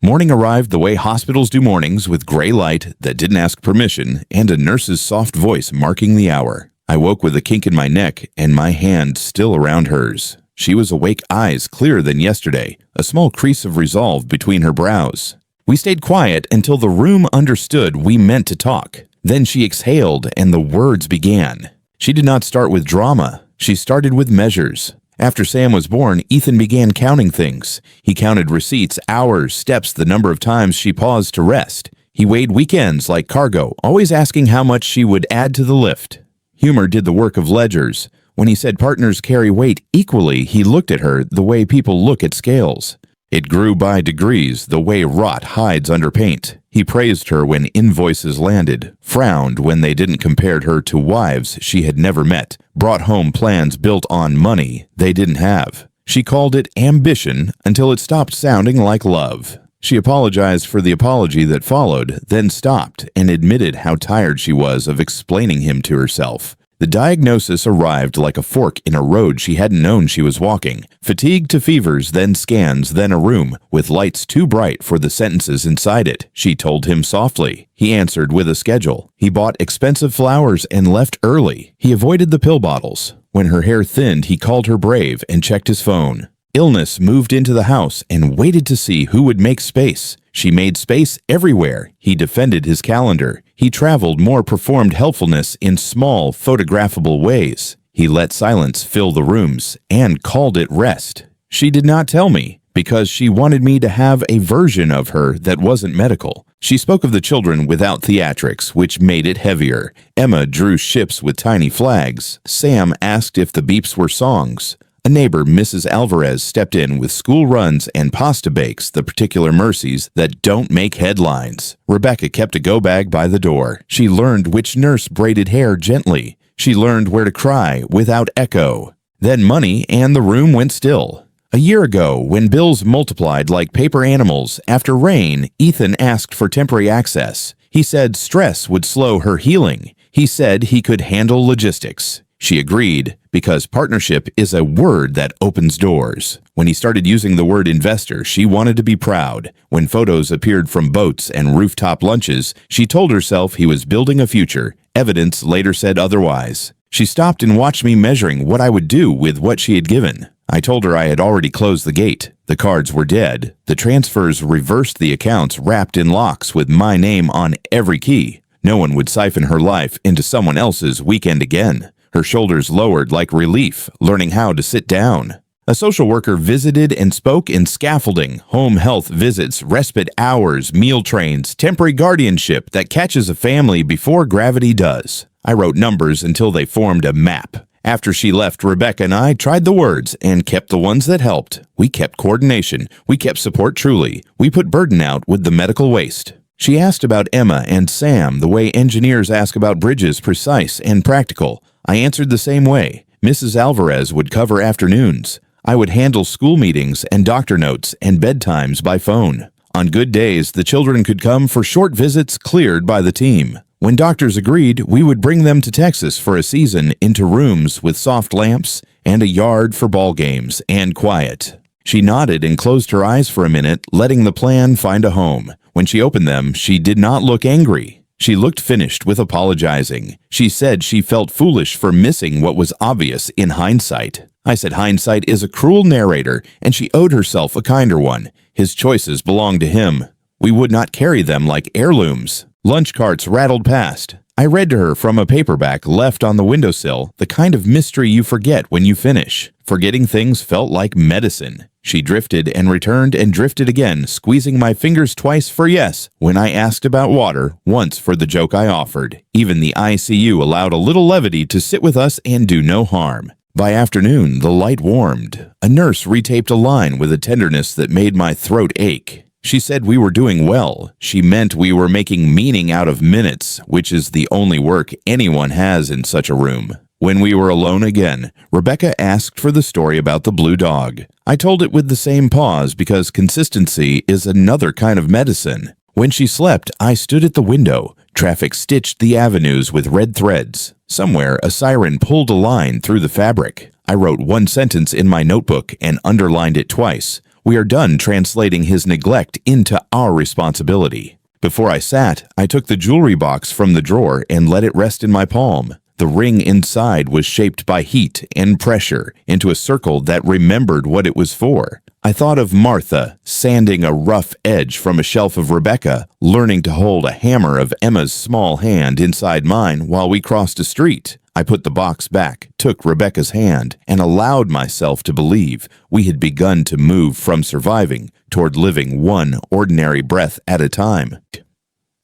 Morning arrived the way hospitals do mornings, with gray light that didn't ask permission and a nurse's soft voice marking the hour. I woke with a kink in my neck and my hand still around hers. She was awake, eyes clearer than yesterday, a small crease of resolve between her brows. We stayed quiet until the room understood we meant to talk. Then she exhaled and the words began. She did not start with drama. She started with measures. After Sam was born, Ethan began counting things. He counted receipts, hours, steps, the number of times she paused to rest. He weighed weekends like cargo, always asking how much she would add to the lift. Humor did the work of ledgers. When he said partners carry weight equally, he looked at her the way people look at scales. It grew by degrees, the way rot hides under paint. He praised her when invoices landed, frowned when they didn't compare her to wives she had never met, brought home plans built on money they didn't have. She called it ambition until it stopped sounding like love. She apologized for the apology that followed, then stopped and admitted how tired she was of explaining him to herself. The diagnosis arrived like a fork in a road she hadn't known she was walking. Fatigue to fevers, then scans, then a room, with lights too bright for the sentences inside it, she told him softly. He answered with a schedule. He bought expensive flowers and left early. He avoided the pill bottles. When her hair thinned, he called her brave and checked his phone. Illness moved into the house and waited to see who would make space. She made space everywhere. He defended his calendar. He traveled more, performed helpfulness in small, photographable ways. He let silence fill the rooms and called it rest. She did not tell me because she wanted me to have a version of her that wasn't medical. She spoke of the children without theatrics, which made it heavier. Emma drew ships with tiny flags. Sam asked if the beeps were songs. A neighbor, Mrs. Alvarez, stepped in with school runs and pasta bakes, the particular mercies that don't make headlines. Rebecca kept a go-bag by the door. She learned which nurse braided hair gently. She learned where to cry without echo. Then money and the room went still. A year ago, when bills multiplied like paper animals, after rain, Ethan asked for temporary access. He said stress would slow her healing. He said he could handle logistics. She agreed, because partnership is a word that opens doors. When he started using the word investor, she wanted to be proud. When photos appeared from boats and rooftop lunches, she told herself he was building a future. Evidence later said otherwise. She stopped and watched me measuring what I would do with what she had given. I told her I had already closed the gate. The cards were dead. The transfers reversed the accounts wrapped in locks with my name on every key. No one would siphon her life into someone else's weekend again. Her shoulders lowered like relief, learning how to sit down. A social worker visited and spoke in scaffolding, home health visits, respite hours, meal trains, temporary guardianship that catches a family before gravity does. I wrote numbers until they formed a map. After she left, Rebecca and I tried the words and kept the ones that helped. We kept coordination. We kept support truly. We put burden out with the medical waste. She asked about Emma and Sam the way engineers ask about bridges, precise and practical. I answered the same way. Mrs. Alvarez would cover afternoons. I would handle school meetings and doctor notes and bedtimes by phone. On good days, the children could come for short visits cleared by the team. When doctors agreed, we would bring them to Texas for a season into rooms with soft lamps and a yard for ball games and quiet. She nodded and closed her eyes for a minute, letting the plan find a home. When she opened them, she did not look angry. She looked finished with apologizing. She said she felt foolish for missing what was obvious in hindsight. I said hindsight is a cruel narrator, and she owed herself a kinder one. His choices belonged to him. We would not carry them like heirlooms. Lunch carts rattled past. I read to her from a paperback left on the windowsill, the kind of mystery you forget when you finish. Forgetting things felt like medicine. She drifted and returned and drifted again, squeezing my fingers twice for yes when I asked about water, once for the joke I offered. Even the ICU allowed a little levity to sit with us and do no harm. By afternoon, the light warmed. A nurse retaped a line with a tenderness that made my throat ache. She said we were doing well. She meant we were making meaning out of minutes, which is the only work anyone has in such a room. When we were alone again, Rebecca asked for the story about the blue dog. I told it with the same pause because consistency is another kind of medicine. When she slept, I stood at the window. Traffic stitched the avenues with red threads. Somewhere, a siren pulled a line through the fabric. I wrote one sentence in my notebook and underlined it twice. We are done translating his neglect into our responsibility. Before I sat, I took the jewelry box from the drawer and let it rest in my palm. The ring inside was shaped by heat and pressure into a circle that remembered what it was for. I thought of Martha sanding a rough edge from a shelf of Rebecca, learning to hold a hammer of Emma's small hand inside mine while we crossed a street. I put the box back, took Rebecca's hand, and allowed myself to believe we had begun to move from surviving toward living one ordinary breath at a time.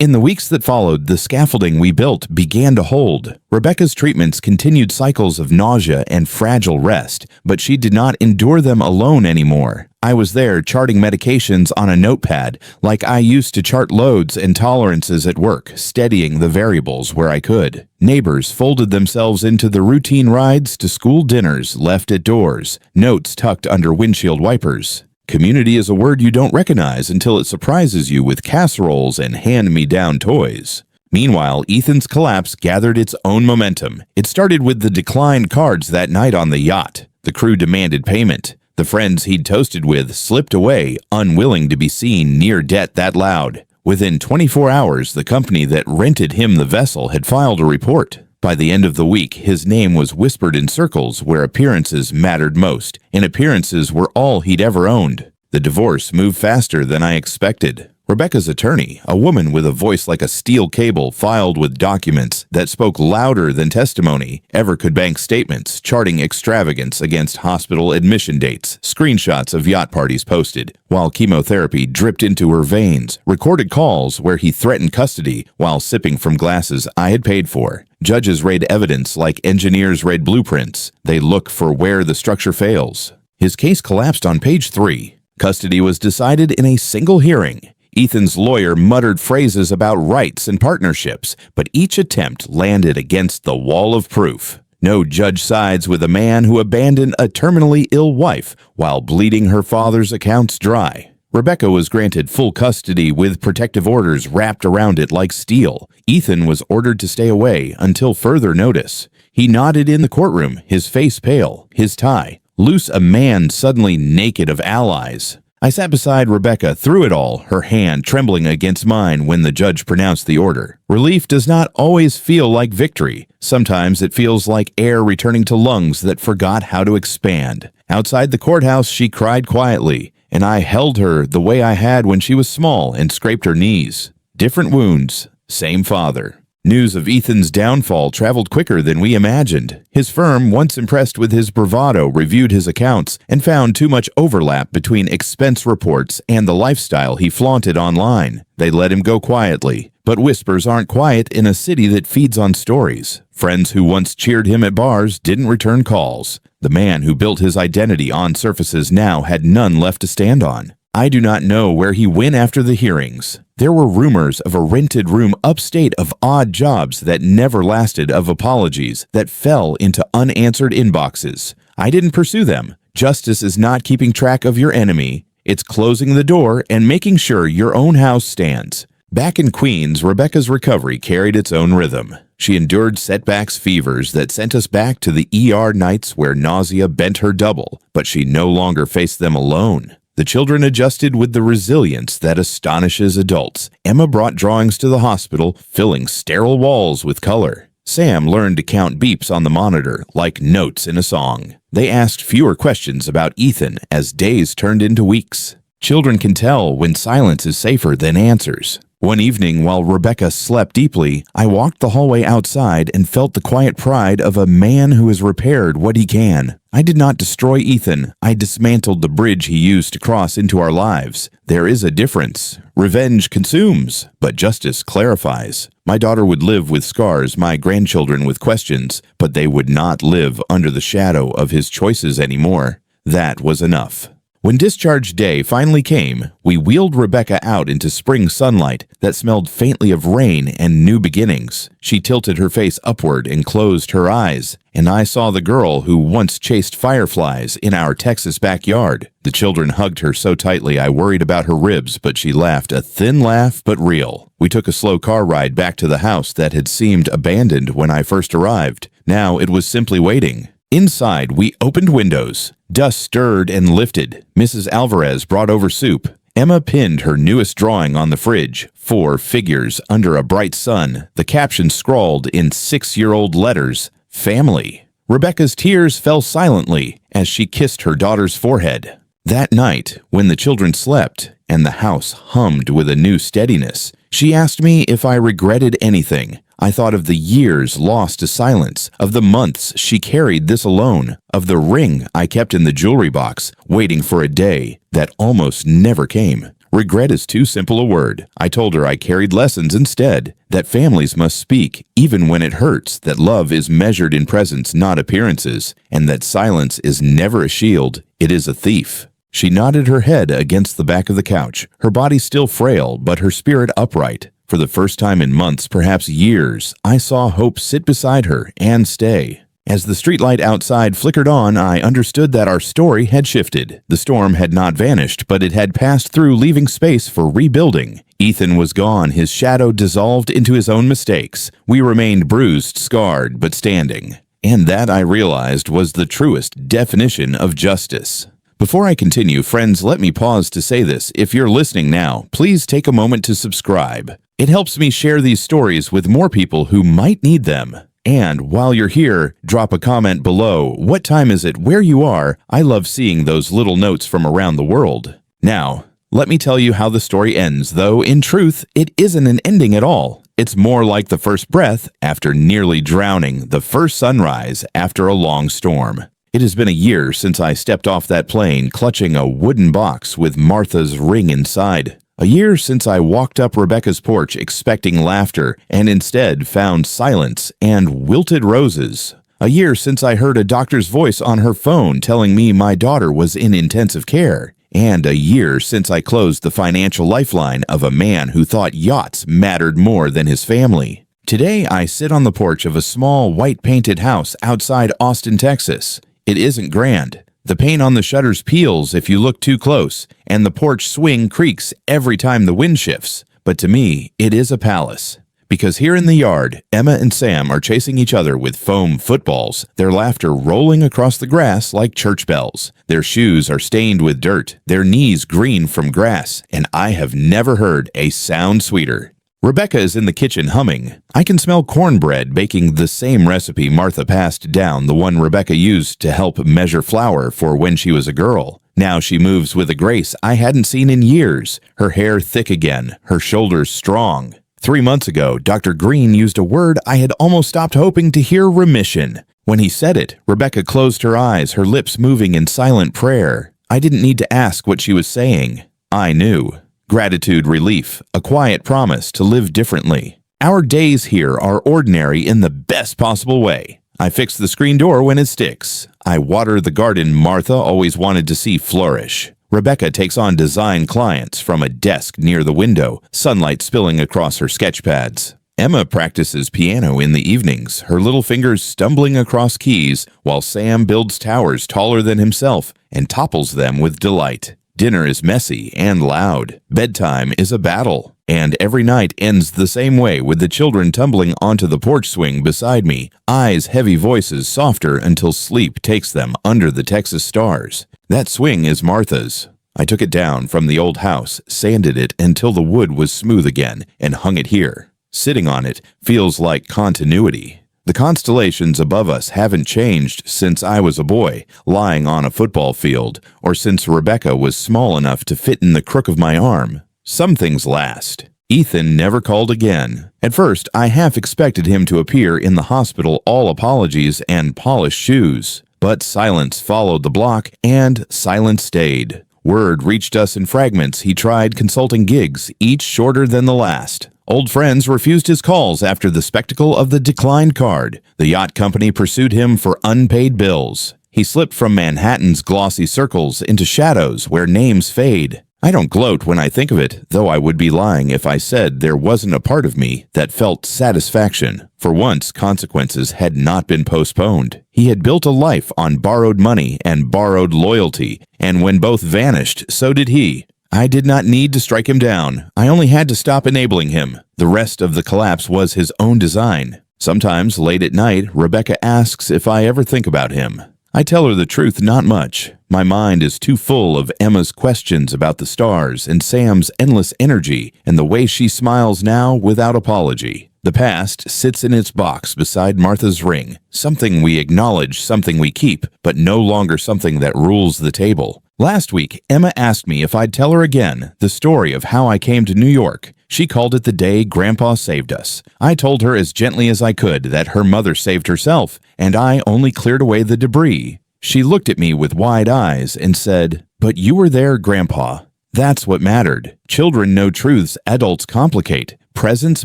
In the weeks that followed, the scaffolding we built began to hold. Rebecca's treatments continued cycles of nausea and fragile rest, but she did not endure them alone anymore. I was there charting medications on a notepad, like I used to chart loads and tolerances at work, steadying the variables where I could. Neighbors folded themselves into the routine rides to school dinners left at doors, notes tucked under windshield wipers. Community is a word you don't recognize until it surprises you with casseroles and hand-me-down toys. Meanwhile, Ethan's collapse gathered its own momentum. It started with the declined cards that night on the yacht. The crew demanded payment. The friends he'd toasted with slipped away, unwilling to be seen near debt that loud. Within 24 hours, the company that rented him the vessel had filed a report. By the end of the week, his name was whispered in circles where appearances mattered most, and appearances were all he'd ever owned. The divorce moved faster than I expected. Rebecca's attorney, a woman with a voice like a steel cable, filed with documents that spoke louder than testimony ever could. Bank statements charting extravagance against hospital admission dates, screenshots of yacht parties posted while chemotherapy dripped into her veins, recorded calls where he threatened custody while sipping from glasses I had paid for. Judges read evidence like engineers read blueprints. They look for where the structure fails. His case collapsed on page 3. Custody was decided in a single hearing. Ethan's lawyer muttered phrases about rights and partnerships, but each attempt landed against the wall of proof. No judge sides with a man who abandoned a terminally ill wife while bleeding her father's accounts dry. Rebecca was granted full custody with protective orders wrapped around it like steel. Ethan was ordered to stay away until further notice. He nodded in the courtroom, his face pale, his tie loose, a man suddenly naked of allies. I sat beside Rebecca through it all, her hand trembling against mine when the judge pronounced the order. Relief does not always feel like victory. Sometimes it feels like air returning to lungs that forgot how to expand. Outside the courthouse, she cried quietly, and I held her the way I had when she was small and scraped her knees. Different wounds, same father. News of Ethan's downfall traveled quicker than we imagined. His firm, once impressed with his bravado, reviewed his accounts and found too much overlap between expense reports and the lifestyle he flaunted online. They let him go quietly. But whispers aren't quiet in a city that feeds on stories. Friends who once cheered him at bars didn't return calls. The man who built his identity on surfaces now had none left to stand on. I do not know where he went after the hearings. There were rumors of a rented room upstate, of odd jobs that never lasted, of apologies that fell into unanswered inboxes. I didn't pursue them. Justice is not keeping track of your enemy. It's closing the door and making sure your own house stands. Back in Queens, Rebecca's recovery carried its own rhythm. She endured setbacks, fevers that sent us back to the ER nights where nausea bent her double, but she no longer faced them alone. The children adjusted with the resilience that astonishes adults. Emma brought drawings to the hospital, filling sterile walls with color. Sam learned to count beeps on the monitor like notes in a song. They asked fewer questions about Ethan as days turned into weeks. Children can tell when silence is safer than answers. One evening, while Rebecca slept deeply, I walked the hallway outside and felt the quiet pride of a man who has repaired what he can. I did not destroy Ethan. I dismantled the bridge he used to cross into our lives. There is a difference. Revenge consumes, but justice clarifies. My daughter would live with scars, my grandchildren with questions, but they would not live under the shadow of his choices anymore. That was enough. When discharge day finally came, we wheeled Rebecca out into spring sunlight that smelled faintly of rain and new beginnings. She tilted her face upward and closed her eyes, and I saw the girl who once chased fireflies in our Texas backyard. The children hugged her so tightly I worried about her ribs, but she laughed, a thin laugh but real. We took a slow car ride back to the house that had seemed abandoned when I first arrived. Now it was simply waiting. Inside, we opened windows. Dust stirred and lifted. Mrs. Alvarez brought over soup. Emma pinned her newest drawing on the fridge, 4 figures under a bright sun, the caption scrawled in 6-year-old letters, "Family." Rebecca's tears fell silently as she kissed her daughter's forehead. That night, when the children slept and the house hummed with a new steadiness, she asked me if I regretted anything. I thought of the years lost to silence, of the months she carried this alone, of the ring I kept in the jewelry box, waiting for a day that almost never came. Regret is too simple a word. I told her I carried lessons instead, that families must speak, even when it hurts, that love is measured in presence, not appearances, and that silence is never a shield, it is a thief. She nodded her head against the back of the couch, her body still frail, but her spirit upright. For the first time in months, perhaps years, I saw hope sit beside her and stay. As the streetlight outside flickered on, I understood that our story had shifted. The storm had not vanished, but it had passed through, leaving space for rebuilding. Ethan was gone, his shadow dissolved into his own mistakes. We remained bruised, scarred, but standing. And that, I realized, was the truest definition of justice. Before I continue, friends, let me pause to say this. If you're listening now, please take a moment to subscribe. It helps me share these stories with more people who might need them. And while you're here, drop a comment below. What time is it? Where you are? I love seeing those little notes from around the world. Now, Let me tell you how the story ends, though in truth, it isn't an ending at all. It's more like the first breath after nearly drowning, the first sunrise after a long storm. It has been a year since I stepped off that plane clutching a wooden box with Martha's ring inside. A year since I walked up Rebecca's porch expecting laughter and instead found silence and wilted roses. A year since I heard a doctor's voice on her phone telling me my daughter was in intensive care. And a year since I closed the financial lifeline of a man who thought yachts mattered more than his family. Today, I sit on the porch of a small white-painted house outside Austin, Texas. It isn't grand. The paint on the shutters peels if you look too close, and the porch swing creaks every time the wind shifts. But to me, it is a palace. Because here in the yard, Emma and Sam are chasing each other with foam footballs, their laughter rolling across the grass like church bells. Their shoes are stained with dirt, their knees green from grass, and I have never heard a sound sweeter. Rebecca is in the kitchen humming. I can smell cornbread baking the same recipe Martha passed down, the one Rebecca used to help measure flour for when she was a girl. Now she moves with a grace I hadn't seen in years, her hair thick again, her shoulders strong. 3 months ago, Dr. Green used a word I had almost stopped hoping to hear: remission. When he said it, Rebecca closed her eyes, her lips moving in silent prayer. I didn't need to ask what she was saying. I knew. Gratitude, relief, a quiet promise to live differently. Our days here are ordinary in the best possible way. I fix the screen door when it sticks. I water the garden Martha always wanted to see flourish. Rebecca takes on design clients from a desk near the window, sunlight spilling across her sketch pads. Emma practices piano in the evenings, her little fingers stumbling across keys, while Sam builds towers taller than himself and topples them with delight. Dinner is messy and loud. Bedtime is a battle. And every night ends the same way, with the children tumbling onto the porch swing beside me, eyes heavy, voices softer until sleep takes them under the Texas stars. That swing is Martha's. I took it down from the old house, sanded it until the wood was smooth again, and hung it here. Sitting on it feels like continuity. The constellations above us haven't changed since I was a boy, lying on a football field, or since Rebecca was small enough to fit in the crook of my arm. Some things last. Ethan never called again. At first, I half expected him to appear in the hospital all apologies and polished shoes. But silence followed the block, and silence stayed. Word reached us in fragments. He tried consulting gigs, each shorter than the last. Old friends refused his calls after the spectacle of the declined card. The yacht company pursued him for unpaid bills. He slipped from Manhattan's glossy circles into shadows where names fade. I don't gloat when I think of it, though I would be lying if I said there wasn't a part of me that felt satisfaction. For once, consequences had not been postponed. He had built a life on borrowed money and borrowed loyalty, and when both vanished, so did he. I did not need to strike him down. I only had to stop enabling him. The rest of the collapse was his own design. Sometimes, late at night, Rebecca asks if I ever think about him. I tell her the truth, not much. My mind is too full of Emma's questions about the stars and Sam's endless energy and the way she smiles now without apology. The past sits in its box beside Martha's ring, something we acknowledge, something we keep, but no longer something that rules the table. Last week, Emma asked me if I'd tell her again the story of how I came to New York. She called it the day Grandpa saved us. I told her as gently as I could that her mother saved herself, and I only cleared away the debris. She looked at me with wide eyes and said, "But you were there, Grandpa." That's what mattered. Children know truths adults complicate. Presence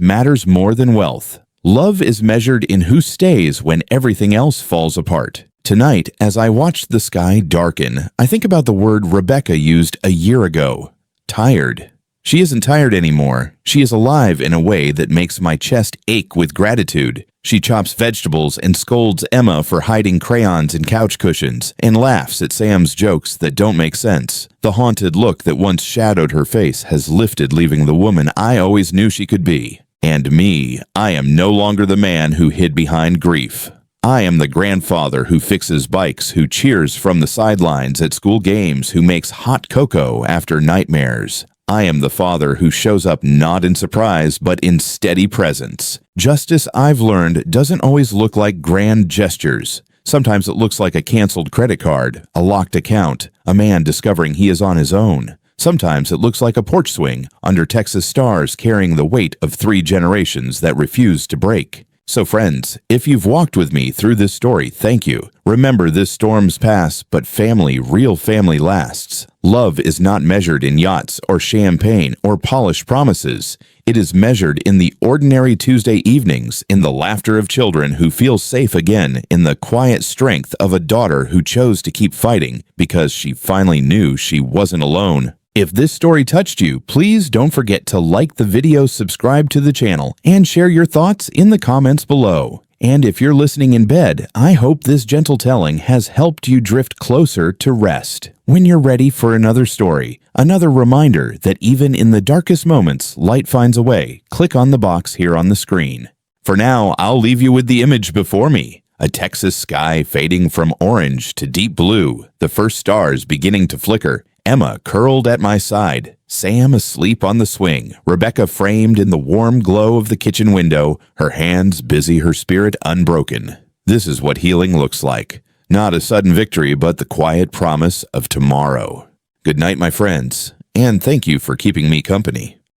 matters more than wealth. Love is measured in who stays when everything else falls apart. Tonight, as I watched the sky darken, I think about the word Rebecca used a year ago: tired. She isn't tired anymore. She is alive in a way that makes my chest ache with gratitude. She chops vegetables and scolds Emma for hiding crayons in couch cushions, and laughs at Sam's jokes that don't make sense. The haunted look that once shadowed her face has lifted, leaving the woman I always knew she could be. And me, I am no longer the man who hid behind grief. I am the grandfather who fixes bikes, who cheers from the sidelines at school games, who makes hot cocoa after nightmares. I am the father who shows up not in surprise, but in steady presence. Justice, I've learned, doesn't always look like grand gestures. Sometimes it looks like a canceled credit card, a locked account, a man discovering he is on his own. Sometimes it looks like a porch swing under Texas stars carrying the weight of 3 generations that refuse to break. So friends, if you've walked with me through this story, thank you. Remember, this storms pass, but family, real family lasts. Love is not measured in yachts or champagne or polished promises. It is measured in the ordinary Tuesday evenings, in the laughter of children who feel safe again, in the quiet strength of a daughter who chose to keep fighting because she finally knew she wasn't alone. If this story touched you, please don't forget to like the video, subscribe to the channel, and share your thoughts in the comments below. And if you're listening in bed, I hope this gentle telling has helped you drift closer to rest. When you're ready for another story, another reminder that even in the darkest moments, light finds a way, click on the box here on the screen. For now, I'll leave you with the image before me. A Texas sky fading from orange to deep blue, the first stars beginning to flicker, Emma curled at my side, Sam asleep on the swing, Rebecca framed in the warm glow of the kitchen window, her hands busy, her spirit unbroken. This is what healing looks like. Not a sudden victory, but the quiet promise of tomorrow. Good night, my friends, and thank you for keeping me company.